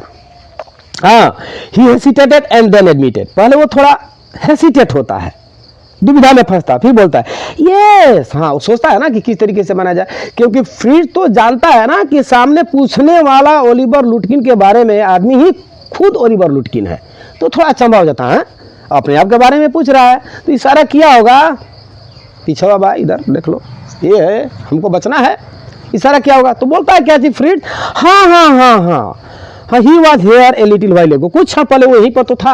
[SPEAKER 1] हाँ, ही हेसिटेटेड एंड देन एडमिटेड, पहले वो थोड़ा हेसिटेट होता है, दुविधा में फंसता, फिर बोलता है यस। हाँ, वो सोचता है ना कि किस तरीके से बना जाए, क्योंकि फ्रिज तो जानता है ना कि सामने पूछने वाला ओलिवर लुटकिन के बारे में आदमी ही खुद ओलिवर लुटकिन है, तो थोड़ा अचंभा हो जाता है, अपने आप के बारे में पूछ रहा है, तो इशारा किया होगा पीछे बाबा इधर देख लो, ये है, हमको बचना है, इशारा क्या होगा, तो बोलता है क्या चीज फ्रिज? हाँ हाँ हाँ हाँ हाँ, he was here a little while ago, कुछ पहले वो यहीं पर तो था।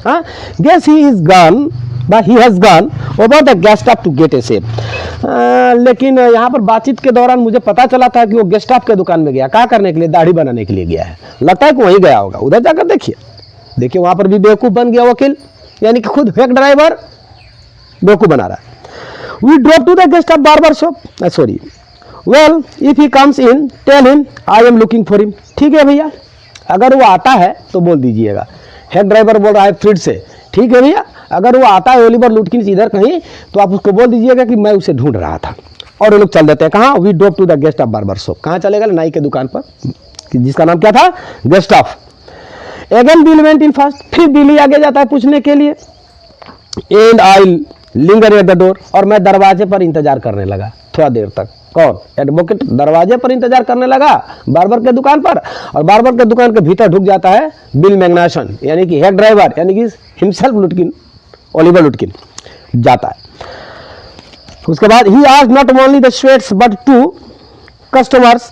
[SPEAKER 1] हाँ, guess he is gone but he has gone over the guest stop to get a shave. लेकिन यहाँ पर बातचीत के दौरान मुझे पता चला था कि वो गेस्ट स्टॉप के दुकान में गया, क्या करने के लिए? दाढ़ी बनाने के लिए गया है, लगता है कि वहीं गया होगा। उधर जाकर देखिए वहाँ पर भी बेवकूफ़ बन गया वकील, यानी कि खुद हेड ड्राइवर बेवकूफ़ बना रहा है। We drop to the guest stop barber shop, sorry well if he comes in tell him I am looking for him. ठीक है भैया, अगर वो आता है तो बोल दीजिएगा। हेड ड्राइवर बोल रहा है फ्रिज से, ठीक है भैया, अगर वो आता है ओलिवर लुटकिन इधर कहीं तो आप उसको बोल दीजिएगा कि मैं उसे ढूंढ रहा था। और वो लोग चल देते हैं कहाँ? We drop to the guest off barber shop. कहाँ चलेगा? नाई के दुकान पर, जिसका नाम क्या था? Guest off. Again Bill went in first, फिर बिल ही आगे जाता है पूछने के लिए। And I linger at the door, और मैं दरवाजे पर इंतजार करने लगा थोड़ा देर तक। कौन? एडवोकेट दरवाजे पर इंतजार करने लगा बार्बर के दुकान पर, और बार्बर के दुकान के भीतर ढुक जाता है बिल मैग्नासन, यानी कि हेड ड्राइवर, यानी कि हिमसेल्फ लुटकिन, ओलिवर लुटकिन जाता है। उसके बाद he asked not only the sweats but to customers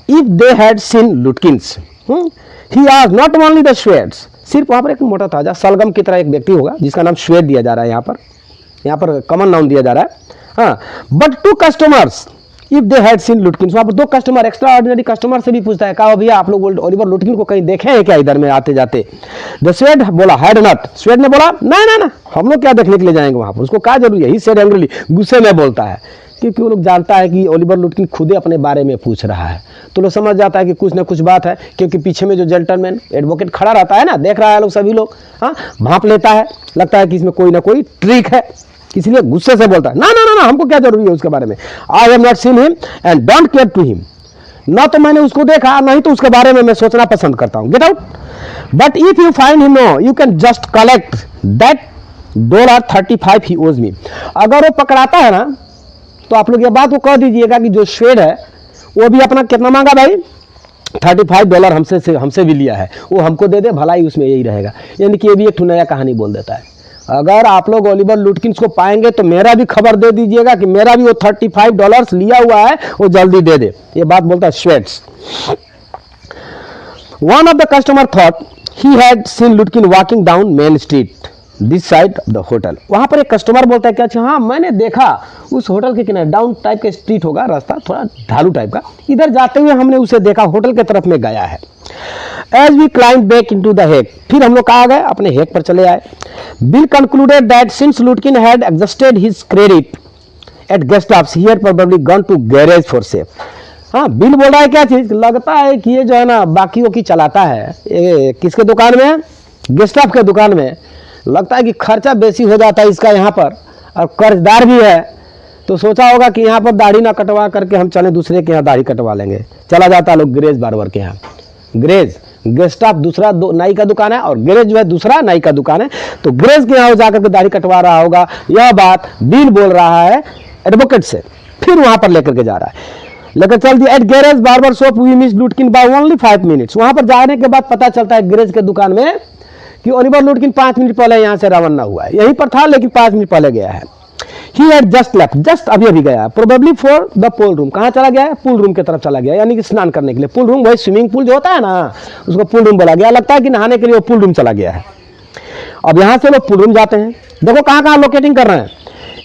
[SPEAKER 1] if they had seen Lutkins. He asked not only the sweats, सिर्फ वहाँ पर एक मोटा ताजा सलगम की तरह एक व्यक्ति होगा जिसका नाम श्वेत दिया जा रहा है, यहाँ पर कॉमन नाउन दिया जा रहा है। हाँ, but to customers if they had seen Lutkin, वहाँ पर दो कस्टमर, एक्स्ट्रा ऑर्डिनरी कस्टमर से भी पूछता है, कहा भैया आप लोग ओलिवर लुटकिन को कहीं देखे हैं क्या इधर में आते जाते? द स्वेट बोला हैड नॉट, स्वेट ने बोला ना ना ना, हम लोग क्या देखने के लिए जाएंगे वहाँ पर, उसको क्या जरूरी है? ही सेड एंग्रीली, गुस्से में बोलता है, क्योंकि वो लोग जानता है कि ओलिवर लुटकिन खुद ही अपने बारे में पूछ रहा है, तो लोग समझ जाता है कि कुछ ना कुछ बात है, क्योंकि पीछे में जो जेंटलमैन एडवोकेट खड़ा रहता है ना, देख रहा है लोग, सभी लोग हाँ भांप लेता है, लगता है कि इसमें कोई ना कोई ट्रिक है, इसलिए गुस्से से बोलता है ना ना ना ना, हमको क्या जरूरी है उसके बारे में, I have not seen him and don't care to him, ना तो मैंने उसको देखा नहीं तो उसके बारे में मैं सोचना पसंद करता हूँ, get out. But if you find him no you can just collect that $35 he owes me. अगर वो पकड़ाता है ना तो आप लोग ये बात को कह दीजिएगा कि जो शेड है वो भी अपना कितना मांगा भाई? $35 हमसे भी लिया है, वो हमको दे दे, भलाई उसमें यही रहेगा। यानी कि ये भी एक नया कहानी बोल देता है। अगर आप लोग ओलिवर लुटकिन को पाएंगे तो मेरा भी खबर दे दीजिएगा कि मेरा भी वो $35 लिया हुआ है, वो जल्दी दे दे, ये बात बोलता है Sweets. One of the customer thought he had seen Lutkin walking down main street this side of the hotel. वहां पर एक कस्टमर बोलता है कि अच्छा हाँ मैंने देखा उस होटल के किनारे, डाउन टाइप का स्ट्रीट होगा, रास्ता थोड़ा ढालू टाइप का, इधर जाते हुए हमने उसे देखा, होटल के तरफ में गया है। As we climb back into the hack, फिर हम लोग कहाँ गए? अपने हेक पर चले आए। Bill concluded that since Lutkin had exhausted his credit at guest off, he had probably gone to garage for safe. हाँ, बिल बोल रहा है क्या चीज, लगता है कि ये जो है ना बाकियों की चलाता है। ये किसके दुकान में, गेस्टाफ के दुकान में। लगता है कि खर्चा बेसी हो जाता है इसका यहाँ पर, और कर्जदार भी है, तो सोचा होगा कि यहाँ पर दाढ़ी ना कटवा करके हम चले दूसरे के यहाँ दाढ़ी कटवा लेंगे। चला जाता है लोग ग्रेज बार्बर के यहाँ। ग्रेज, गेस्टाफ दूसरा नाई का दुकान है और ग्रेज जो है दूसरा नाई का दुकान है। तो ग्रेज के यहाँ जाकर के दाढ़ी कटवा रहा होगा, यह बात बिल बोल रहा है एडवोकेट से, फिर वहां पर लेकर के जा रहा है। लेकर चल दिया, at garage barber shop we miss Lutkin by only 5 minutes. वहां पर जाने के बाद पता चलता है ग्रेज के दुकान में कि ओलिवर लुटकिन 5 मिनट पहले यहाँ से रवाना हुआ है, यहीं पर था लेकिन 5 मिनट पहले गया है। He had just left, just अभी अभी गया है, probably for the pool room. कहाँ चला गया है, पूल रूम की तरफ चला गया, यानी कि स्नान करने के लिए। पूल रूम वही स्विमिंग पूल जो होता है ना, उसको पूल रूम बोला गया। लगता है कि नहाने के लिए वो पूल रूम चला गया है। अब यहाँ से लोग पूल रूम जाते हैं, देखो कहाँ कहाँ लोकेटिंग कर रहे हैं।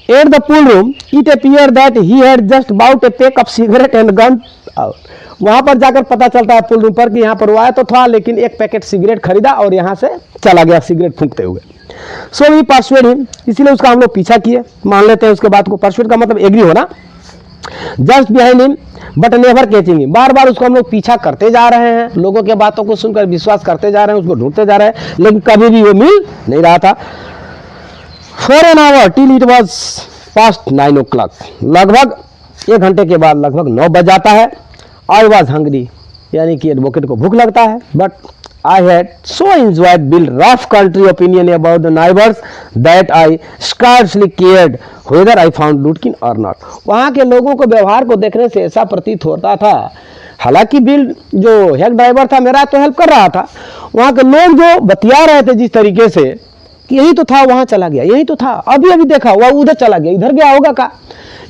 [SPEAKER 1] At the pool room, it appeared that he had just bought a pack of cigarette and gone out. वहां पर जाकर पता चलता है पुल रूम पर कि यहाँ पर वो आया तो था, लेकिन एक पैकेट सिगरेट खरीदा और यहाँ से चला गया सिगरेट फूंकते हुए। सो वी परसुएड हिम, इसीलिए उसका हम लोग पीछा किए। मान लेते हैं उसके बात को, परसुएड का मतलब एग्री होना। Just behind him but never catching him, बार बार उसको हम लोग पीछा करते जा रहे हैं, लोगों के बातों को सुनकर विश्वास करते जा रहे हैं, उसको ढूंढते जा रहे हैं, लेकिन कभी भी वो मिल नहीं रहा था। For an hour till it was past 9 o'clock, लगभग 1 घंटे के बाद लगभग 9 बज जाता है। I was hungry, यानी कि एडवोकेट को भूख लगता है। But I had so enjoyed Bill's rough country opinion about the neighbors that I scarcely cared whether I found Lutkin or not. वहाँ के लोगों को व्यवहार को देखने से ऐसा प्रतीत होता था, हालांकि बिल जो हेड ड्राइवर था मेरा तो हेल्प कर रहा था, वहाँ के लोग जो बतिया रहे थे जिस तरीके से कि यही तो था, वहां चला गया, यही तो था, अभी अभी देखा वह उधर चला गया, इधर गया होगा का,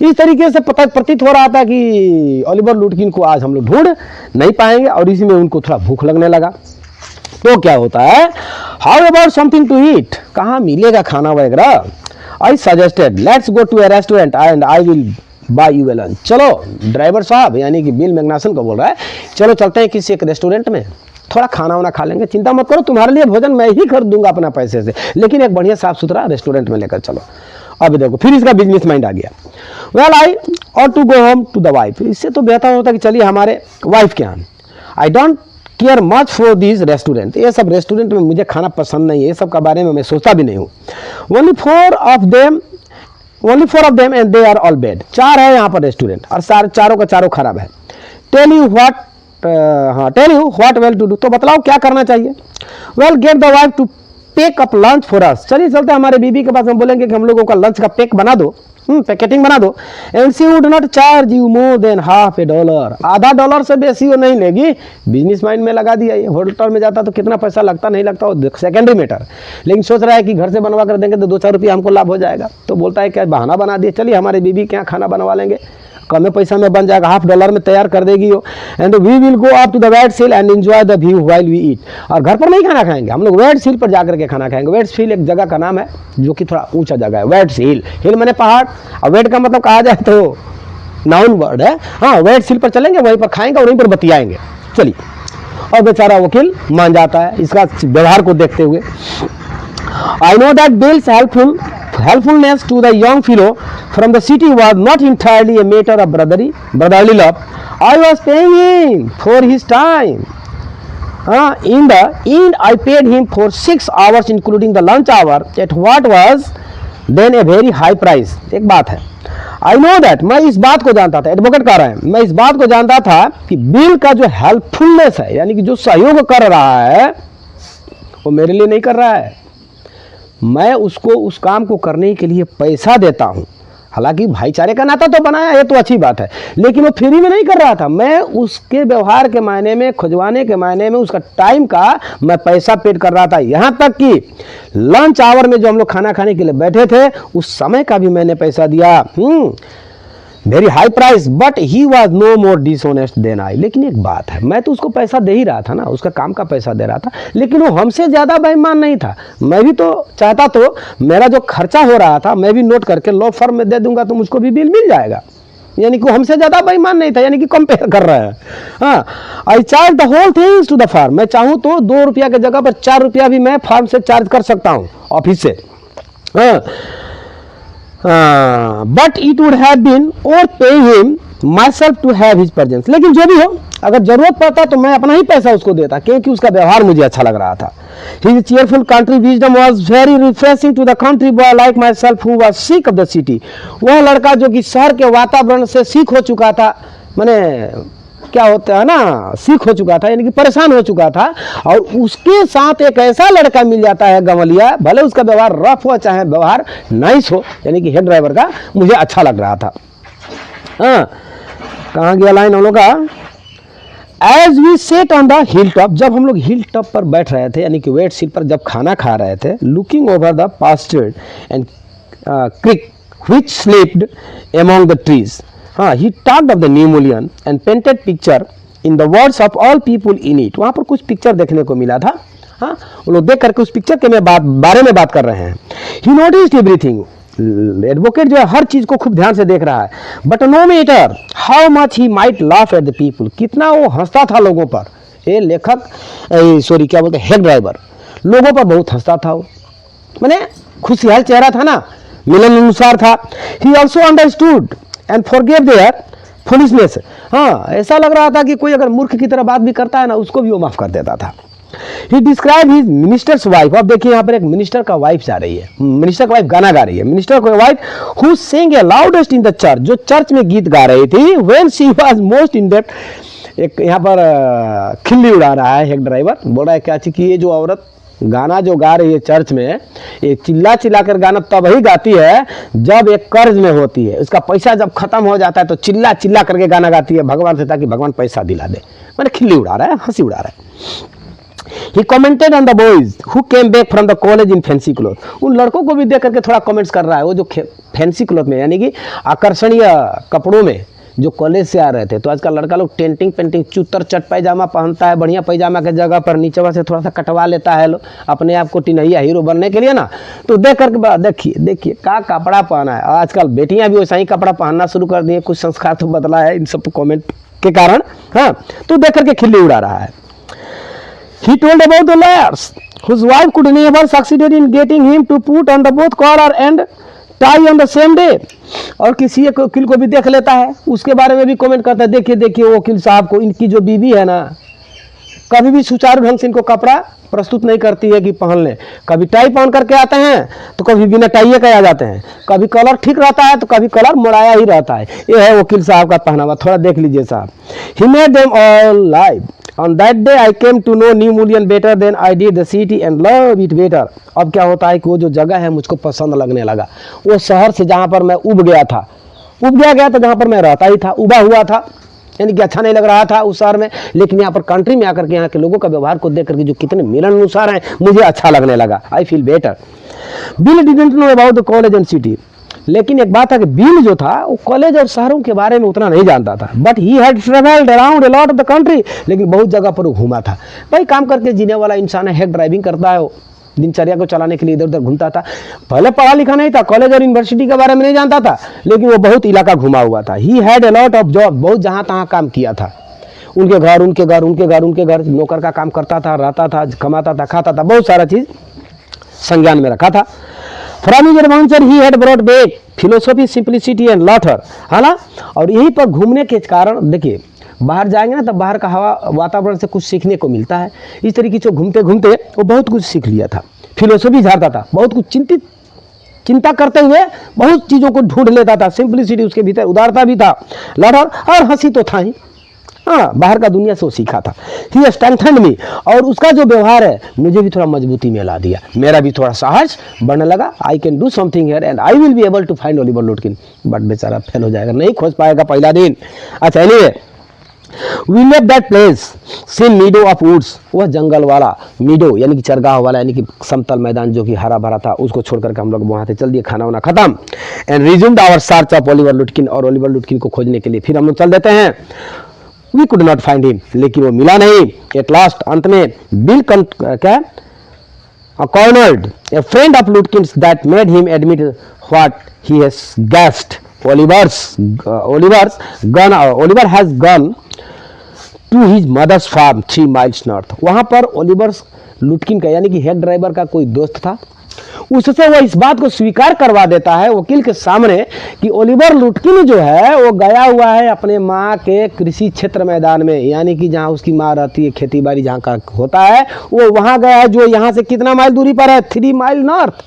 [SPEAKER 1] इस तरीके से प्रतीत हो रहा था कि ओलिवर लुटकिन को आज हम लोग ढूंढ नहीं पाएंगे। और इसी में उनको थोड़ा भूख लगने लगा। तो क्या होता है, how about something to eat, कहाँ मिलेगा खाना वगैरह। I suggested let's go to a restaurant and I will buy you a lunch. चलो ड्राइवर साहब, यानी कि बिल मैग्नासन को बोल रहा है, चलो चलते हैं किसी एक रेस्टोरेंट में, थोड़ा खाना वाना खा लेंगे, चिंता मत करो, तुम्हारे लिए भोजन मैं ही खरीद दूंगा अपना पैसे से, लेकिन एक बढ़िया साफ सुथरा रेस्टोरेंट में लेकर चलो। अब देखो फिर इसका बिजनेस माइंड आ गया। Well I ought to go home to the wife, इससे तो बेहतर होता कि चलिए हमारे वाइफ के यहाँ। I don't care much for this restaurant, ये सब रेस्टोरेंट में मुझे खाना पसंद नहीं है, ये सब का बारे में मैं सोचता भी नहीं हूँ। Only four of them and they are all bad, 4 है यहाँ पर रेस्टोरेंट और चारों का चारों खराब है। Tell you what well to do, तो बतलाओ क्या करना चाहिए। Well get the wife to pack up lunch for us, चलिए चलते हैं हमारे बीबी के पास, हम बोलेंगे कि हम लोगों का लंच का पैक बना दो, पैकेटिंग बना दो। And she would not charge you more than $0.50, आधा डॉलर से बेसी वो नहीं लेगी। बिजनेस माइंड में लगा दिया, ये होटल में जाता तो कितना पैसा लगता नहीं लगता वो सेकेंडरी मैटर, लेकिन सोच रहा है कि घर से बनवा कर देंगे तो 2-4 रुपये हमको लाभ हो जाएगा। तो बोलता है क्या बहाना बना दिया, चलिए हमारे बीबी के यहाँ खाना बनवा लेंगे, कम पैसा में बन जाएगा, $50 में तैयार कर देगी वो। And we will go up to the wet seal and enjoy the view while we eat, और घर पर नहीं खाना खाएंगे हम लोग, वेट सील पर जाकर के खाना खाएंगे। वेट सील एक जगह का नाम है जो कि थोड़ा ऊंचा जगह है, वेट सील, हिल मैंने पहाड़, और वेट का मतलब कहा जाए तो नाउन वर्ड है। हाँ, वेट सील पर चलेंगे, वहीं पर खाएंगे और वहीं पर बतियाएंगे। चलिए, और बेचारा वकील मान जाता है इसका व्यवहार को देखते हुए। I know that Bill's helpfulness to the young fellow from the city was not entirely a matter of brotherly love. I was paying him for his time. In the end, I paid him for 6 hours, including the lunch hour, at what was then a very high price. एक बात है, I know that, मैं इस बात को जानता था, advocate कह रहा है, मैं इस बात को जानता था कि बिल का जो हेल्पफुलनेस है, यानी कि जो सहयोग कर रहा है, वो मेरे लिए नहीं कर रहा है, मैं उसको उस काम को करने के लिए पैसा देता हूं। हालांकि भाईचारे का नाता तो बनाया है, तो अच्छी बात है, लेकिन वो फ्री में नहीं कर रहा था, मैं उसके व्यवहार के मायने में, खुजवाने के मायने में, उसका टाइम का मैं पैसा पेड कर रहा था। यहां तक कि लंच आवर में जो हम लोग खाना खाने के लिए बैठे थे, उस समय का भी मैंने पैसा दिया, very high price, but he was no more dishonest than I. लेकिन एक बात है, मैं तो उसको पैसा दे ही रहा था ना, उसका काम का पैसा दे रहा था, लेकिन वो हमसे ज़्यादा बेईमान नहीं था। मैं भी तो चाहता तो मेरा जो खर्चा हो रहा था मैं भी नोट करके लॉ फर्म में दे दूंगा तो मुझको भी बिल मिल जाएगा, यानी कि हमसे ज़्यादा बेईमान नहीं था, यानी कि कंपेयर कर रहा है। हाँ, I charge the whole things to the farm, मैं चाहूँ तो 2 रुपया की जगह पर 4 रुपया भी मैं फार्म से चार्ज कर सकता हूँ, ऑफिस से। हाँ, but it would have been overpaying him myself to have his presence. लेकिन जो भी हो, अगर जरूरत पड़ता तो मैं अपना ही पैसा उसको देता, क्योंकि उसका व्यवहार मुझे अच्छा लग रहा था। His cheerful country wisdom was very refreshing to the country boy like myself who was sick of the city। वह लड़का जो कि शहर के वातावरण से सीख हो चुका था, माने क्या होता है ना, सीख हो चुका था, यानी कि परेशान हो चुका था, और उसके साथ एक ऐसा लड़का मिल जाता है गंवलिया, भले उसका व्यवहार रफ हो चाहे व्यवहार नाइस हो, यानी कि हेड ड्राइवर का, मुझे अच्छा लग रहा था। हाँ, कहाँ गया लाइन हम लोग का? As we sat on the hill top, जब हम लोग हिल टॉप पर बैठ रहे थे, यानी कि वेट सीट पर जब खाना खा रहे थे, looking over the pastured and creek which slept among the trees। हाँ, he talked of the New Mullion and painted picture in the words of all people in it। वहाँ पर कुछ पिक्चर देखने को मिला था। हाँ, वो लोग देख करके उस पिक्चर के बारे में बात कर रहे हैं। He noticed everything। एडवोकेट जो है हर चीज को खूब ध्यान से देख रहा है। But no matter how much he might laugh at the people, कितना वो हंसता था लोगों पर। ये लेखक सॉरी क्या बोलते हैं, हेड ड्राइवर लोगों पर बहुत हंसता था। वो मैंने खुशहाल चेहरा था ना, मिलन अनुसार था। He also understood and forgave their foolishness. हाँ, ऐसा लग रहा था कि कोई अगर मूर्ख की तरह बात भी करता है ना, उसको भी वो माफ कर देता था। He described his minister's wife। अब देखिए यहाँ पर एक मिनिस्टर का वाइफ जा रही है, मिनिस्टर का वाइफ गाना गा रही है। मिनिस्टर का wife who sang a loudest in the church, जो चर्च में गीत गा रही थी। When she was most in that, एक यहाँ पर खिल्ली उड़ा रहा है हेड ड्राइवर, बोल रहा है क्या कि ये जो औरत गाना जो गा रही है चर्च में, ये चिल्ला चिल्ला कर गाना तब ही गाती है जब एक कर्ज में होती है, उसका पैसा जब खत्म हो जाता है तो चिल्ला चिल्ला करके गाना गाती है भगवान से, ताकि भगवान पैसा दिला दे। मैंने खिल्ली उड़ा रहा है, हंसी उड़ा रहा है। He commented on the boys who came back from the college in fancy clothes। उन लड़कों को भी देख करके थोड़ा कमेंट्स कर रहा है, वो जो फैंसी क्लॉथ में, यानी कि आकर्षणीय कपड़ों में, जो कॉलेज से आ रहे थे। तो आजकल लड़का लोग टेंटिंग पेंटिंग चुतर चट पैजामा पहनता है, बढ़िया पैजामा के जगह पर नीचे से थोड़ा सा कटवा लेता है लोग अपने आप को टिनहिया हीरो बनने के लिए ना। तो देख करके देखिए देखिए क्या कपड़ा पहना है। आजकल बेटियां भी वैसा ही कपड़ा पहनना शुरू कर दिए, कुछ संस्कार तो बदला है इन सब कॉमेंट के कारण। हाँ, तो देख करके खिल्ली उड़ा रहा है। He told about the lawyers whose wife could never succeeded in getting him to put on the both collar and tie on the same day। और किसी एक वकील को भी देख लेता है, उसके बारे में भी कमेंट करता है, देखिए देखिए वो वकील साहब को, इनकी जो बीवी है ना, कभी भी सुचारू ढंग से इनको कपड़ा प्रस्तुत नहीं करती है कि पहन ले। कभी टाई पहन करके आते हैं तो कभी बिना टाई के आ जाते हैं, कभी कलर ठीक रहता है तो कभी कलर मुड़ाया ही रहता है। ये है वकील साहब का पहनावा, थोड़ा देख लीजिए साहब। He made them all live। On that day I came to know New Mullion better than I did the city and love it better। अब क्या होता है कि वो जो जगह है मुझको पसंद लगने लगा। वो शहर से जहाँ पर मैं उब गया था तो जहाँ पर मैं रहता ही था, उबा हुआ था, यानी कि अच्छा नहीं लग रहा था उस शहर में। लेकिन यहाँ पर कंट्री में आकर के यहाँ के लोगों का व्यवहार को देख करके जो कितने मिलन अनुसार हैं, मुझे अच्छा लगने लगा। I feel better. Bill didn't know about the college and city. लेकिन एक बात है कि बिल जो था वो कॉलेज और शहरों के बारे में उतना नहीं जानता था। But he had travelled around a lot of the country. लेकिन बहुत जगह पर वो घूमा था। भाई काम करके जीने वाला इंसान है, हेड ड्राइविंग करता है, वो दिनचर्या को चलाने के लिए इधर उधर घूमता था। पहले पढ़ा लिखा नहीं था, कॉलेज और यूनिवर्सिटी के बारे में नहीं जानता था, लेकिन वो बहुत इलाका घुमा हुआ था। He had a lot of job, बहुत जहाँ तहाँ काम किया था। उनके घर नौकर का काम करता था, रहता था, कमाता था, खाता था, बहुत सारा चीज संज्ञान में रखा था। From his adventure he had brought back philosophy, simplicity and laughter। है ना। और यहीं पर घूमने के कारण देखिए, बाहर जाएंगे ना तब बाहर का हवा वातावरण से कुछ सीखने को मिलता है। इस तरीके से घूमते घूमते वो बहुत कुछ सीख लिया था। फिलोसफी झाड़ता था, बहुत कुछ चिंता करते हुए बहुत चीज़ों को ढूंढ लेता था। सिंपलिसिटी उसके भीतर, उदारता भी था, लाठर और हंसी तो था ही। हाँ, बाहर का दुनिया से वो सीखा था। ही स्ट्रेंथन्ड मी, और उसका जो व्यवहार है मुझे भी थोड़ा मजबूती में ला दिया। मेरा भी थोड़ा साहस बढ़ने लगा। I can do something here and I will be able to find Oliver Lutkin. But बेचारा फेल हो जाएगा, नहीं खोज पाएगा पहला दिन। अच्छा anyway, we left that place seen meadow of woods. वह जंगल वाला मीडो यानी कि चरगाह वाला, यानी कि समतल मैदान जो कि हरा भरा था, उसको छोड़ करके हम लोग वहाँ से चल दिए, खाना वाना खत्म। And resumed our search of Oliver Lutkin. और ओलिवर लुटकिन को खोजने के लिए फिर हम लोग चल देते हैं। We could not find him, लेकिन वो मिला नहीं। At last, अंत में बिल क्या cornered a friend of Lutkin's that made him admit what he has guessed। Oliver has gone to his mother's farm 3 miles north। वहाँ पर ओलिवर लुटकिन का यानी कि हेड ड्राइवर का कोई दोस्त था, उससे वो इस बात को स्वीकार करवा देता है वकील के सामने कि ओलिवर लुटकिन जो है वो गया हुआ है अपने माँ के कृषि क्षेत्र मैदान में, यानी कि जहाँ उसकी माँ रहती है, खेती बाड़ी जहाँ का होता है, वो वहाँ गया है, जो यहाँ से कितना माइल दूरी पर है, 3 माइल नॉर्थ,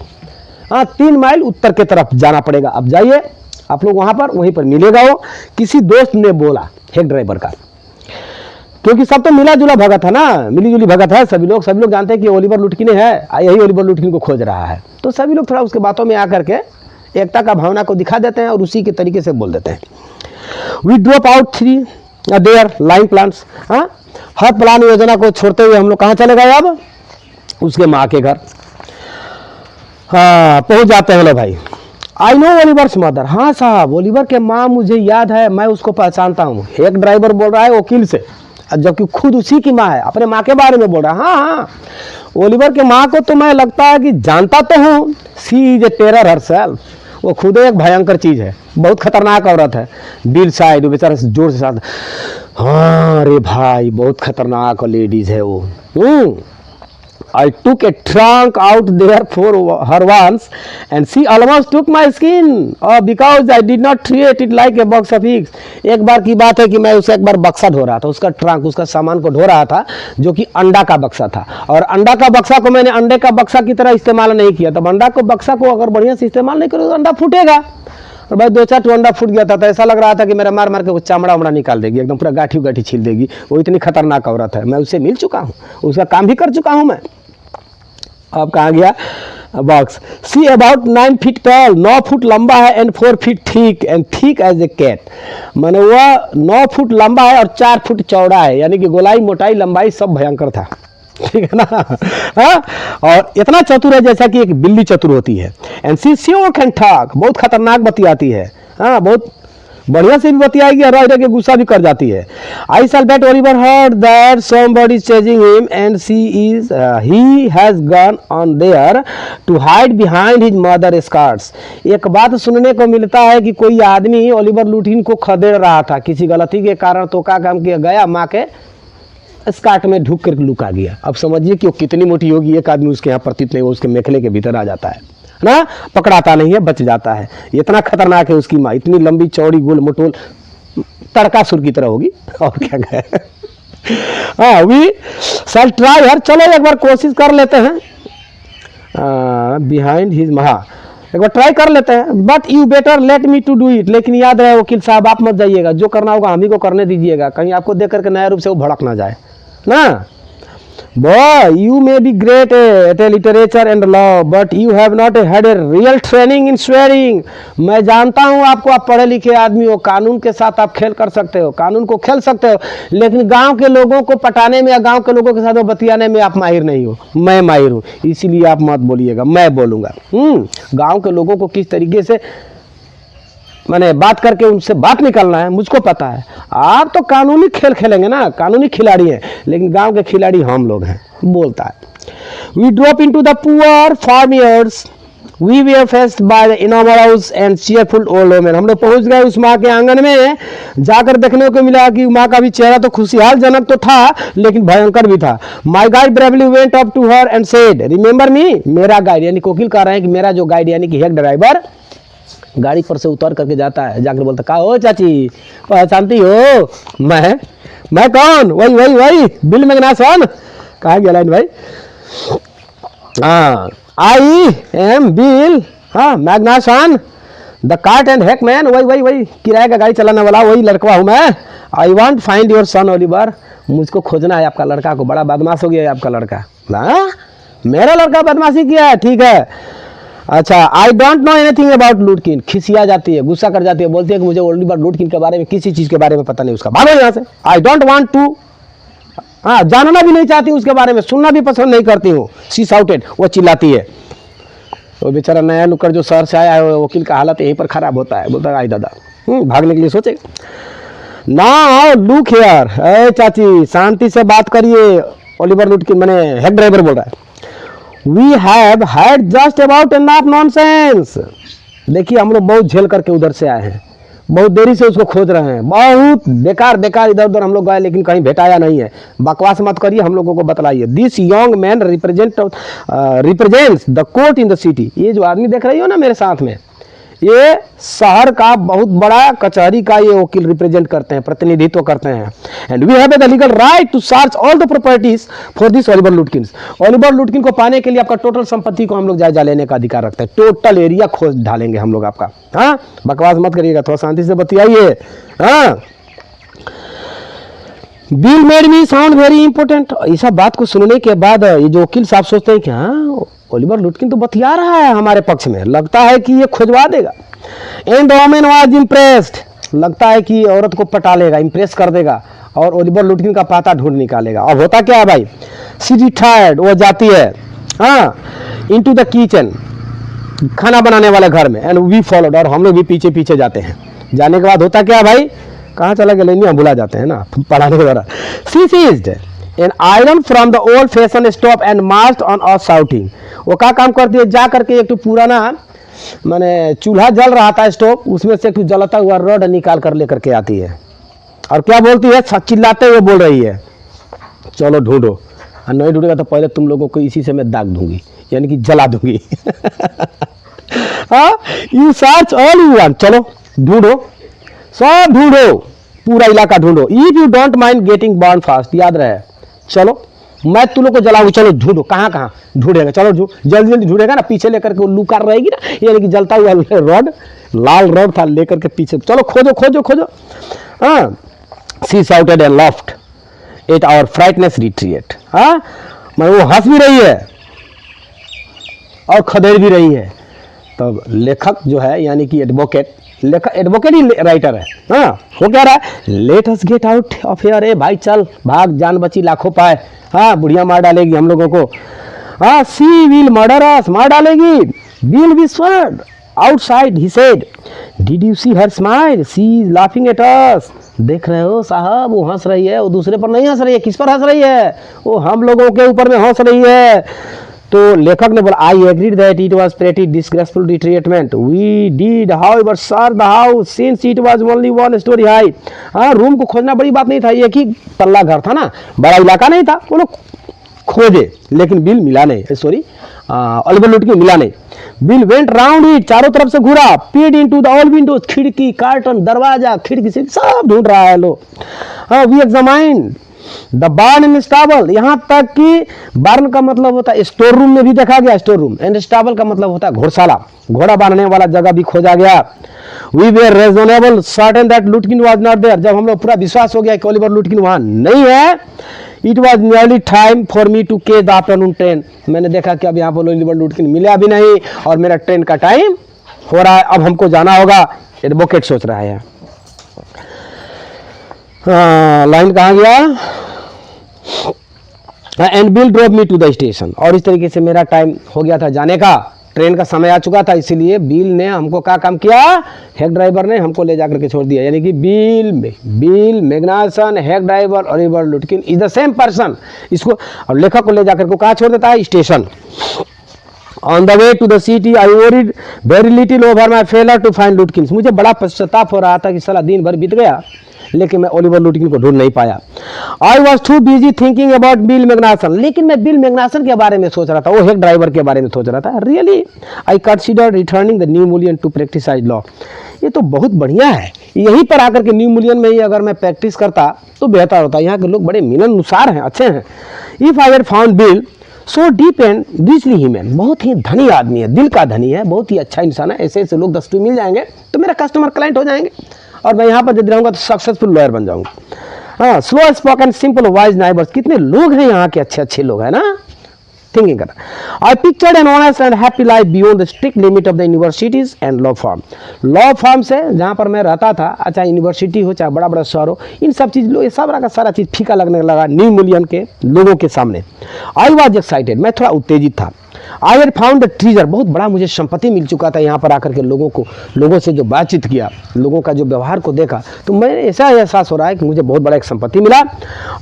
[SPEAKER 1] हाँ 3 माइल उत्तर की तरफ जाना पड़ेगा। अब जाइए आप लोग वहाँ पर, वहीं पर मिलेगा वो। किसी दोस्त ने बोला हेक ड्राइवर का, क्योंकि सब तो मिला जुला भगत है ना, मिली जुली भगत है, सभी लोग जानते हैं कि ओलिवर लुटकिन है, यही ओलिवर लुटकिन को खोज रहा है। तो सभी लोग थोड़ा उसके बातों में आकर के एकता का भावना को दिखा देते हैं और उसी के तरीके से बोल देते हैं। We drop out 3 their line plans. हाँ, हर प्लान योजना को छोड़ते हुए हम लोग कहाँ चले गए, अब उसके माँ के घर हाँ पहुँच जाते हैं। लो भाई, आई नो ओलिवर्स मदर। हाँ साहब, ओलिवर के माँ मुझे याद है, मैं उसको पहचानता हूँ। एक ड्राइवर बोल रहा है वकील से, जबकि खुद उसी की माँ है, अपने माँ के बारे में बोल रहा है। हाँ हाँ, ओलिवर के माँ को तो मैं लगता है कि जानता तो हूँ। सी इज ए टेरर हरसेल्फ, वो खुद एक भयंकर चीज़ है, बहुत खतरनाक औरत है। दिल साइड बेचारा जोर से साथ, हाँ अरे भाई बहुत खतरनाक लेडीज है वो। I took a trunk out there for her once and she almost took my skin because I did not treat it like a box of eggs। एक बार की बात है कि मैं उसे एक बार बक्सा ढो रहा था, उसका ट्रंक, उसका सामान को ढो रहा था, जो कि अंडा का बक्सा था। और अंडा का बक्सा को मैंने अंडे का बक्सा की तरह इस्तेमाल नहीं किया। तब अंडा को बक्सा को अगर बढ़िया से इस्तेमाल नहीं करो तो अंडा फूटेगा। और भाई 2-4 ठो अंडा फूट गया था, तो ऐसा लग रहा था कि मेरा मार मार के वो चमड़ा उमड़ा निकाल देगी, एकदम पूरा गाठी गाठी छील देगी। वो इतनी खतरनाक औरत है। मैं उससे मिल चुका हूँ, उसका काम भी कर चुका हूँ मैं। अब कहाँ गया box. She about 9 feet tall, 9 foot लंबा है and 4 feet thick and thick as a cat. मैंने वह 9 फुट लंबा है और 4 फुट चौड़ा है, यानी कि गोलाई मोटाई लंबाई सब भयंकर था, ठीक है ना। हाँ, और इतना चतुर है जैसा कि एक बिल्ली चतुर होती है। And she sure can talk, बहुत खतरनाक बतियाती है। हाँ, बहुत बढ़िया से भी बतियाएगी और रह के गुस्सा भी कर जाती है। I shall bet Oliver heard that somebody is chasing him and he has gone on there to hide behind his mother skirts. एक बात सुनने को मिलता है कि कोई आदमी ओलिवर लुटिन को खदेड़ रहा था, किसी गलती के कारण तो क्या काम किया गया, माँ के स्कर्ट में ढुक कर लुका गया। अब समझिए कि वो कितनी मोटी होगी, एक आदमी उसके यहाँ प्रतीत नहीं, वो उसके मेखले के भीतर आ जाता है ना, पकड़ाता नहीं है, बच जाता है। इतना खतरनाक है उसकी माँ, इतनी लंबी चौड़ी गोल मोटोल तड़कासुर की तरह होगी। और क्या कहे। हाँ, वी शैल ट्राई हर, चलो एक बार कोशिश कर लेते हैं। बिहाइंड हिज महा, एक बार ट्राई कर लेते हैं। But you better let me to do it. लेकिन याद रहे वकील साहब, आप मत जाइएगा, जो करना होगा हम ही को करने दीजिएगा, कहीं आपको देख करके नया रूप से वो भड़क ना जाए ना। Boy, you may be great at literature and law, but you have not had a real training in swearing। मैं जानता हूँ आपको, आप पढ़े लिखे आदमी हो, कानून के साथ आप खेल कर सकते हो, कानून को खेल सकते हो, लेकिन गांव के लोगों को पटाने में या गांव के लोगों के साथ बतियाने में आप माहिर नहीं हो। मैं माहिर हूँ, इसीलिए आप मत बोलिएगा, मैं बोलूँगा। गाँव के लोगों को किस तरीके से मैंने बात करके उनसे बात निकालना है मुझको पता है। आप तो कानूनी खेल खेलेंगे ना, कानूनी खिलाड़ी हैं, लेकिन गांव के खिलाड़ी हम लोग हैं, बोलता है। We drop into the poor farmers, we were faced by the enormous and cheerful old women. हम लोग पहुंच गए उस माँ के आंगन में, जाकर देखने को मिला कि माँ का भी चेहरा तो खुशहाल जनक तो था, लेकिन भयंकर भी था। My guide bravely went up to her and said remember me. मेरा गाइड यानी कोकिल कह रहे हैं कि मेरा जो गाइड यानी कि हेड ड्राइवर गाड़ी पर से उतर करके जाता है, जाकर बोलता कहा हो चाची पहचानती हो, मैं कौन, वही बिल मैग्नासन। कहा गया लाइन भाई, हाँ आई एम बिल, हाँ Magnusson the cart and hack man. वही किराए का गाड़ी चलाने वाला वही लड़का हूँ मैं। I want find your son Oliver, मुझको खोजना है आपका लड़का को, बड़ा बदमाश हो गया है आपका लड़का। हाँ, मेरा लड़का बदमाशी किया है, ठीक है। अच्छा, I don't know anything about Lutkin. खिसिया जाती है, गुस्सा कर जाती है, बोलती है कि मुझे ओलिवर लुटकिन के बारे में किसी चीज़ के बारे में पता नहीं, उसका भागो यहाँ से। आई डोंट वांट टू, हाँ जानना भी नहीं चाहती उसके बारे में, सुनना भी पसंद नहीं करती हूँ। शी शाउटेड, वो चिल्लाती है। वो बेचारा नया नुक्कड़ जो शहर से आया है, वकील का हालत यहीं पर खराब होता है, बोलता है आई दादा, भागने के लिए सोचेगा। नाउ लुक हियर, ए चाची शांति से बात करिए, ओलिवर लुटकिन मैंने हेड ड्राइवर बोल रहा है। We have had just about enough nonsense। देखिए हम लोग बहुत झेल करके उधर से आए हैं, बहुत देरी से उसको खोज रहे हैं, बहुत बेकार बेकार इधर उधर हम लोग गए लेकिन कहीं भेटाया नहीं है। बकवास मत करिए, हम लोगों को बतलाइए। This young man represents the court in the city. ये जो आदमी देख रही हो ना मेरे साथ में, ये शहर का बहुत बड़ा कचहरी का ये वकील रिप्रेजेंट करते हैं, प्रतिनिधित्व करते हैं। And we have the legal right to search all the properties for this Oliver Lutkin. Oliver Lutkin को पाने के लिए आपका टोटल संपत्ति को हम लोग जायजा लेने का अधिकार रखते हैं। टोटल एरिया खोज ढालेंगे हम लोग आपका। हाँ, बकवास मत करिएगा, थोड़ा शांति से बतियाइए। हाँ, bill made me sound very important. इस बात को सुनने के बाद ये जो वकील साहब सोचते हैं कि हाँ, ओलिवर लुटकिन तो बतिया रहा है हमारे पक्ष में, लगता है कि ये खुजवा देगा। And the woman was impressed, लगता है कि औरत को पटा लेगा, इम्प्रेस कर देगा और ओलिवर लुटकिन का पता ढूंढ निकालेगा। अब होता क्या है भाई, शी रिटायर्ड, वो जाती है हाँ इनटू द किचन, खाना बनाने वाले घर में। एंड वी फॉलोड, और हम लोग भी पीछे पीछे जाते हैं। जाने के बाद होता क्या है भाई, कहाँ चला गया नहीं, हम भुला जाते हैं ना पढ़ाने के द्वारा। She seized an iron from the old fashion stove and marched on us shouting. वो क्या काम करती है, जा करके एक तो पुराना माने चूल्हा जल रहा था स्टोव, उसमें से एक जलता हुआ रॉड निकाल कर लेकर के आती है और क्या बोलती है, चिल्लाते हुए बोल रही है, चलो ढूंढो, और नहीं ढूंढेगा तो पहले तुम लोगों को इसी से मैं दाग दूंगी, यानी कि जला दूंगी। हाँ, you search all you want, चलो ढूंढो, सब ढूंढो, पूरा इलाका ढूंढो। If you don't mind getting burn fast, याद रहे, चलो मैं तुम लोग को जलाऊंगी, चलो ढूंढो, कहाँ कहाँ ढूंढेगा, चलो जल्दी जल्दी ढूंढेगा ना, पीछे लेकर के वो लुकार रहेगी ना, यानी कि जलता हुआ रॉड, लाल रॉड था, लेकर के पीछे, चलो खोजो खोजो खोजो। हाँ, she shouted and laughed at our frightness retreat. हाँ, मैं वो हंस भी रही है और खदेड़ भी रही है। तब लेखक जो है यानी कि एडवोकेट, लेखक एडवोकेट ही राइटर है। हाँ, वो कह रहा है, let us get out of here, ए भाई चल भाग, जान बची लाखों पाए। हाँ, बुढ़िया मार डालेगी हम लोगों को। हाँ, सी विल मर्डर अस, मार डालेगी। Bill whispered outside, he said, did you see her smile, she is laughing at us. देख रहे हो साहब, वो हंस रही है, वो दूसरे पर नहीं हंस रही है, किस पर हंस रही है, वो हम लोगों के ऊपर में हंस रही है। तो लेखक ने बोला, I agreed that it was pretty disgraceful retreatment, we did however search the house since it was only one story high. हाँ, रूम को खोजना बड़ी बात नहीं था, एक ही तल्ला घर था ना, बड़ा इलाका नहीं था, वो लोग खोजे लेकिन बिल मिला नहीं, सॉरी ओलिवर लुटकिन मिला नहीं। बिल वेंट राउंड इट, चारों तरफ से घूरा, पीड इनटू द ऑल विंडोज, खिड़की कार्टन दरवाजा खिड़की से सब ढूंढ रहा है लोग। हाँ, वी एग्जामाइंड द बार्न एंड स्टाबल, यहाँ तक कि बार्न का मतलब होता है स्टोर रूम में भी देखा गया, स्टोर रूम, एंड स्टाबल का मतलब होता है घोड़शाला, घोड़ा बांधने वाला जगह भी खोजा गया। We were reasonable certain that Lutkin was not there, जब हम लोग पूरा विश्वास हो गया कि ओलिवर लुटकिन वहां नहीं है, it was nearly time for me to catch the afternoon train, मैंने देखा कि अब यहाँ पर ओलिवर लुटकिन मिला भी नहीं और मेरा ट्रेन का टाइम हो रहा है, अब हमको जाना होगा। एडवोकेट सोच रहा है। लाइन कहाँ गया, and Bill drop me to the station, और इस तरीके से मेरा टाइम हो गया था जाने का, ट्रेन का समय आ चुका था, इसीलिए बिल ने हमको क्या काम किया, हेड ड्राइवर ने हमको ले जाकर के छोड़ दिया, यानी कि Bill Magnuson, head driver, Oliver Lutkin is the same person. इसको और लेखक को ले जाकर के कहाँ छोड़ देता है, station. On the way to the city I worried very little over my failure to find Lutkin, मुझे बड़ा पश्चाताप हो रहा था कि साला दिन भर बीत गया लेकिन मैं ओलिवर लुटकिन को ढूंढ नहीं पाया। I was too busy thinking about Bill Magnuson, लेकिन मैं बिल मैग्नासन के बारे में सोच रहा था, वो हेड ड्राइवर के बारे में सोच रहा था। Really I consider returning the new Mullion to practice law, ये तो बहुत बढ़िया है, यहीं पर आकर के न्यू मुलियन में ही अगर मैं प्रैक्टिस करता तो बेहतर होता, यहाँ के लोग बड़े मिलनसार हैं, अच्छे हैं। If I had found bill so deep and richly human, बहुत ही धनी आदमी है, दिल का धनी है, बहुत ही अच्छा इंसान है, ऐसे ऐसे लोग 10 मिल जाएंगे तो मेरा कस्टमर क्लाइंट हो जाएंगे और मैं यहाँ पर जब रहूँगा तो सक्सेसफुल लॉयर बन जाऊँगा। हाँ, slow spoken simple wise neighbours, कितने लोग हैं यहाँ के अच्छे अच्छे लोग हैं ना, थिंकिंग कर। I pictured an honest and happy life beyond the strict limit of the universities and law firm, law firm से जहाँ पर मैं रहता था, अच्छा यूनिवर्सिटी हो चाहे बड़ा बड़ा शहर हो, इन सब चीज़ ये सब का सारा चीज़ फीका लगने लगा न्यू मुलियन के लोगों के सामने। आई वॉज एक्साइटेड, मैं थोड़ा उत्तेजित था। I had found the treasure, बहुत बड़ा मुझे संपत्ति मिल चुका था, यहाँ पर आकर के लोगों से जो बातचीत किया, लोगों का जो व्यवहार को देखा तो मैं ऐसा एहसास हो रहा है कि मुझे बहुत बड़ा एक संपत्ति मिला।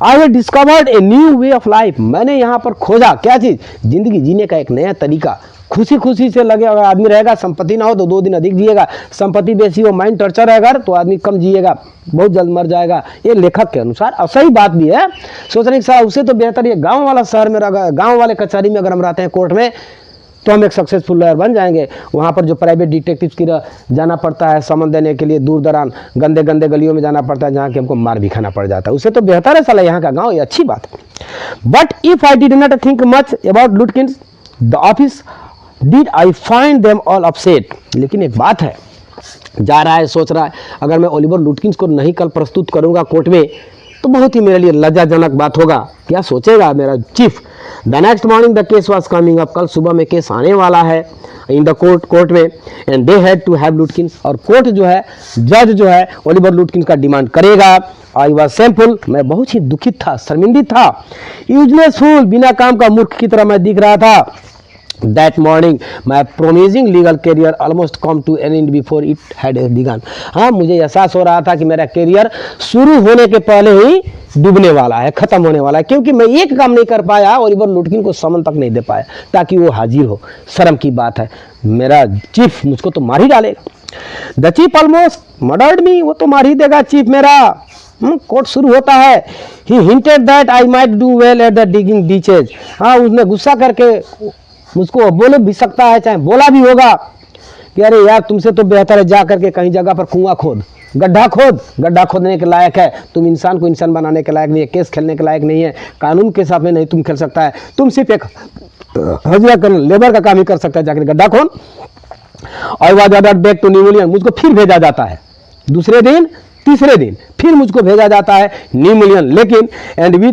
[SPEAKER 1] I had discovered a new way of life, मैंने यहाँ पर खोजा क्या चीज़, जिंदगी जीने का एक नया तरीका, खुशी खुशी से लगे अगर आदमी रहेगा, संपत्ति ना हो तो 2 दिन अधिक जिएगा, संपत्ति बेसी हो, माइंड टर्चर है अगर तो आदमी कम जिएगा, बहुत जल्द मर जाएगा। ये लेखक के अनुसार, और सही बात भी है। सोचने के उससे तो बेहतर ये गाँव वाला शहर में, गाँव वाले कचहरी में अगर हम रहते हैं कोर्ट में, तो हम एक सक्सेसफुल लॉयर बन जाएंगे। वहाँ पर जो प्राइवेट डिटेक्टिव की जाना पड़ता है समन देने के लिए, दूर दरान गंदे गंदे गलियों में जाना पड़ता है, जहाँ कि हमको मार भी खाना पड़ जाता है। उससे तो बेहतर है साला यहाँ का गाँव, ये अच्छी बात है। But if I did not think much about लुटकिंस the office did I find them all upset. लेकिन एक बात है, जा रहा है सोच रहा है, अगर मैं ओलिवर लुटकिंस को नहीं कल प्रस्तुत करूँगा कोर्ट में तो बहुत ही मेरे लिए लज्जाजनक बात होगा। क्या सोचेगा मेरा chief. The next morning the case was coming up. कल सुबह में केस आने वाला है इन द कोर्ट में, and they had to have Lutkins. और कोर्ट जो है, जज जो है ओलिवर लुटकिंस का डिमांड करेगा। आई वॉज शेमफुल, मैं बहुत ही दुखित था, शर्मिंदित था। यूजलेस फूल, बिना काम का मूर्ख की तरह मैं दिख रहा था। That morning, my promising legal career almost come to an end before it had begun. हाँ, मुझे एहसास हो रहा था कि मेरा करियर शुरू होने के पहले ही डूबने वाला है, खत्म होने वाला है, क्योंकि मैं एक काम नहीं कर पाया, ओलिवर लुटकिन को समन तक नहीं दे पाया ताकि वो हाजिर हो। शर्म की बात है, मेरा चीफ मुझको तो मार ही डालेगा। द चीफ ऑलमोस्ट मर्डर्ड मी, वो तो मार ही देगा चीफ मेरा। कोर्ट शुरू होता है। He hinted that I might do well at the digging ditches. हाँ, उसने गुस्सा करके मुझको बोले भी सकता है, चाहे बोला भी होगा कि अरे यार तुमसे तो बेहतर है जा करके कहीं जगह पर कुआं खोद, गड्ढा खोद, गड्ढा खोदने के लायक है, तुम इंसान को इंसान बनाने के लायक नहीं है, केस खेलने के लायक नहीं है, कानून के साथ में नहीं तुम खेल सकता है, तुम सिर्फ एक हजिया कर लेबर का काम ही कर सकता है, जाकर गड्ढा खोद। और was back to New Mullion, मुझको फिर भेजा जाता है, दूसरे दिन तीसरे दिन फिर मुझको भेजा जाता है न्यू मिलियन। लेकिन and with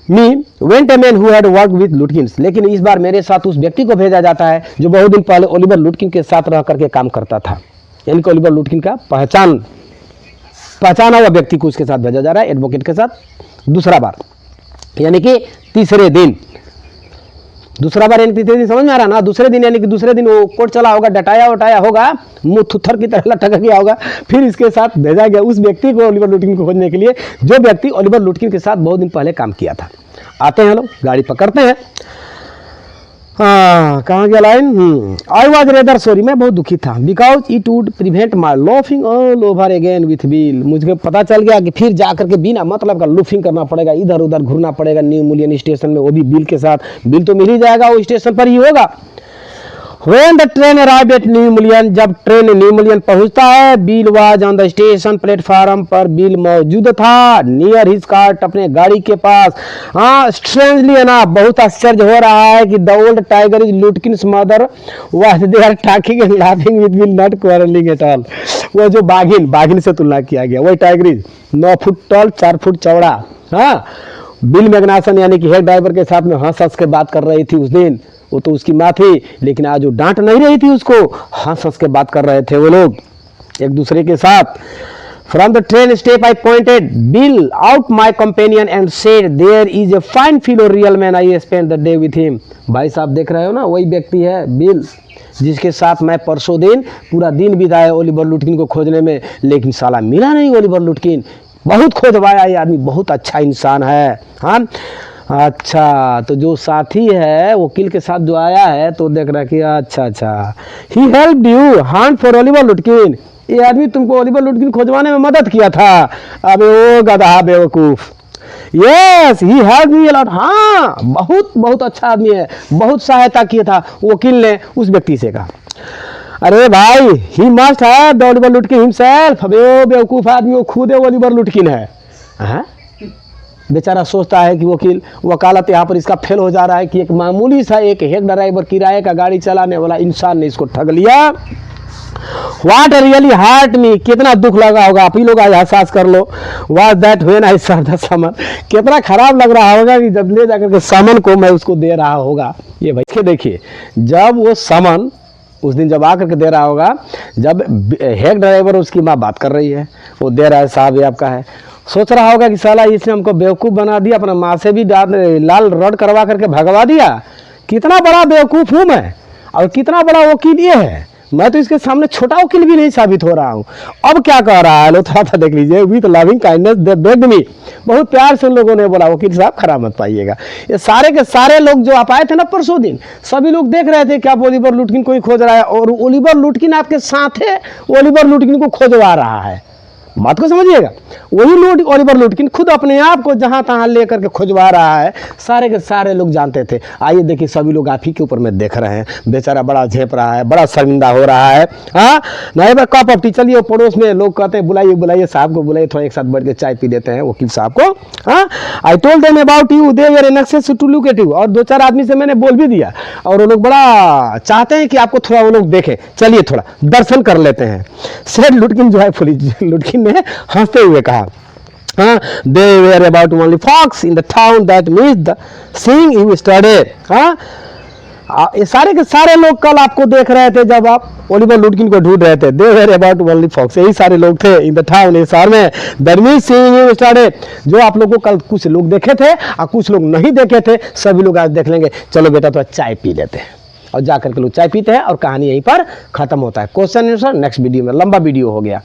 [SPEAKER 1] me went a man who had work with लुटकिंस। लेकिन इस बार मेरे साथ उस व्यक्ति को भेजा जाता है जो बहुत दिन पहले ओलिवर लुटकिन के साथ रह करके काम करता था। यानी कि ओलिवर लुटकिन का पहचाना हुआ व्यक्ति को उसके साथ भेजा जा रहा है, एडवोकेट के साथ दूसरा बार, यानी कि तीसरे दिन। दूसरा बार यानी तीसरे दिन, समझ में आ रहा ना। दूसरे दिन यानी कि दूसरे दिन वो कोर्ट चला होगा, डटाया वटाया होगा, मुंह थुत्थर की तरह लटक गया होगा, फिर इसके साथ भेजा गया उस व्यक्ति को ओलिवर लुटकिन को खोजने के लिए जो व्यक्ति ओलिवर लुटकिन के साथ बहुत दिन पहले काम किया था। आते हैं लोग, गाड़ी पकड़ते हैं। हाँ, कहाँ गया line. I was rather sorry, मैं बहुत दुखी था, because it would prevent my laughing all over again with bill. मुझे पता चल गया कि फिर जा करके बिना मतलब का लूफिंग करना पड़ेगा, इधर उधर घूरना पड़ेगा न्यू मिलियन स्टेशन में, वो भी बिल के साथ। बिल तो मिल ही जाएगा, वो स्टेशन पर ही होगा। When the train arrived at New Million, जब ट्रेन न्यू मिलियन पहुंचता है, bill was on the station platform पर बिल मौजूद था, नियर हिज कार्ट, अपने गाड़ी के पास। हाँ, स्ट्रेंजली है ना, बहुत आश्चर्य हो रहा है कि the old tiger is Lutkins mother was there talking and laughing with Bill, not quarrelling at all. वो जो बाघिन से तुलना किया गया, वही tiger is 9 foot tall, 4 foot चौड़ा। हाँ, बिल मैग्नासन यानी कि हेड ड्राइवर के साथ में हंस हंस के बात कर रही थी उस दिन, वो तो उसकी माँ थी, लेकिन आज वो डांट नहीं रही थी उसको, हंस हंस के बात कर रहे थे वो लोग एक दूसरे के साथ। From the train step I pointed Bill out my companion and said there is a fine fellow real man, I spend the day with him. भाई साहब देख रहे हो ना, वही व्यक्ति है बिल, जिसके साथ मैं परसों दिन पूरा दिन बिताया ओलिवर लुटकिन को खोजने में, लेकिन साला मिला नहीं ओलिवर लुटकिन। बहुत खोजवाया, ये आदमी बहुत अच्छा इंसान है। हाँ, अच्छा, तो जो साथी है वकील के साथ जो आया है तो देख रहा कि अच्छा he helped you hunt for Oliver Lutkin, ये आदमी तुमको ओलिवर लुटकिन खोजवाने में मदद किया था। अबे ओ गधा बेवकूफ। Yes he helped me a lot. हाँ, बहुत अच्छा आदमी है, बहुत सहायता किया था वकील ने उस व्यक्ति से कहा। अरे भाई, he must have the Oliver Lutkin himself. अबे ओ बेवकूफ आदमी, वो खुद ओलिवर लुटकिन है। हाँ, बेचारा सोचता है कि वकील वकालत यहाँ पर इसका फेल हो जा रहा है कि एक मामूली सा एक हेड ड्राइवर किराए का गाड़ी चलाने वाला इंसान ने इसको ठग लिया। व्हाट रियली हार्ट मी, कितना दुख लगा होगा, आप ही लोग आज एहसास कर लो। Was that when I serve the summons, कितना खराब लग रहा होगा कि जब ले जाकर के समन को मैं उसको दे रहा होगा। ये भाई देखिए, जब वो समन उस दिन जब आकर के दे रहा होगा, जब हेड ड्राइवर उसकी माँ बात कर रही है, वो दे रहा है साहब ये आपका है, सोच रहा होगा कि साला इसने हमको बेवकूफ़ बना दिया, अपना माँ से भी लाल रड करवा करके भगवा दिया। कितना बड़ा बेवकूफ़ हूँ मैं, और कितना बड़ा वकील ये है। मैं तो इसके सामने छोटा वकील भी नहीं साबित हो रहा हूँ। अब क्या कह रहा है, लो थोड़ा सा देख लीजिए। With loving kindness they begged me, बहुत प्यार से उन लोगों ने बोला वकील साहब खराब मत पाइएगा। ये सारे के सारे लोग जो आप आए थे ना परसों दिन, सभी लोग देख रहे थे कि आप ओलिवर लुटकिन को ही खोज रहा है, और ओलिवर लुटकिन आपके साथ है, ओलिवर लुटकिन को खोजवा रहा है। बात को समझिएगा, वही ओलिवर लुटकिन खुद अपने आप को जहां तहां लेकर के खुजवा रहा है। सारे के सारे लोग जानते थे। आइए देखिए, सभी लोग आप ही के ऊपर में देख रहे हैं। बेचारा बड़ा झेप रहा है, बड़ा शर्मिंदा हो रहा है। हाँ नहीं भाई, कप ऑफ टी, चलिए पड़ोस में लोग कहते हैं बुलाइए बुलाइए साहब को, बुलाइए, थोड़ा एक साथ बैठ के चाय पी देते हैं वकील साहब को। हाँ, I told them about you, they were anxious to look at you. और 2-4 आदमी से मैंने बोल भी दिया, और वो लोग बड़ा चाहते हैं कि आपको थोड़ा वो लोग देखें। चलिए थोड़ा दर्शन कर लेते हैं। सेड लुटकिन जो है, पुलिस लुटकिन ने हंसते हुए कहा, they were about only fox in the town that missed the seeing you yesterday। ये सारे के सारे लोग कल आपको देख रहे थे जब आप ओलिवर लुटकिन को ढूंढ रहे थे। they were about only fox, यही सारे लोग थे in the town, इस शहर में, that missed seeing you yesterday, जो आप लोगों को कल कुछ लोग देखे थे और कुछ लोग नहीं देखे थे, सभी लोग आज देख लेंगे। चलो बेटा तो चाय पी लेते हैं। और जाकर के लोग चाय पीते हैं और कहानी यहीं पर खत्म होता है। क्वेश्चन आंसर नेक्स्ट वीडियो में, लंबा वीडियो हो गया।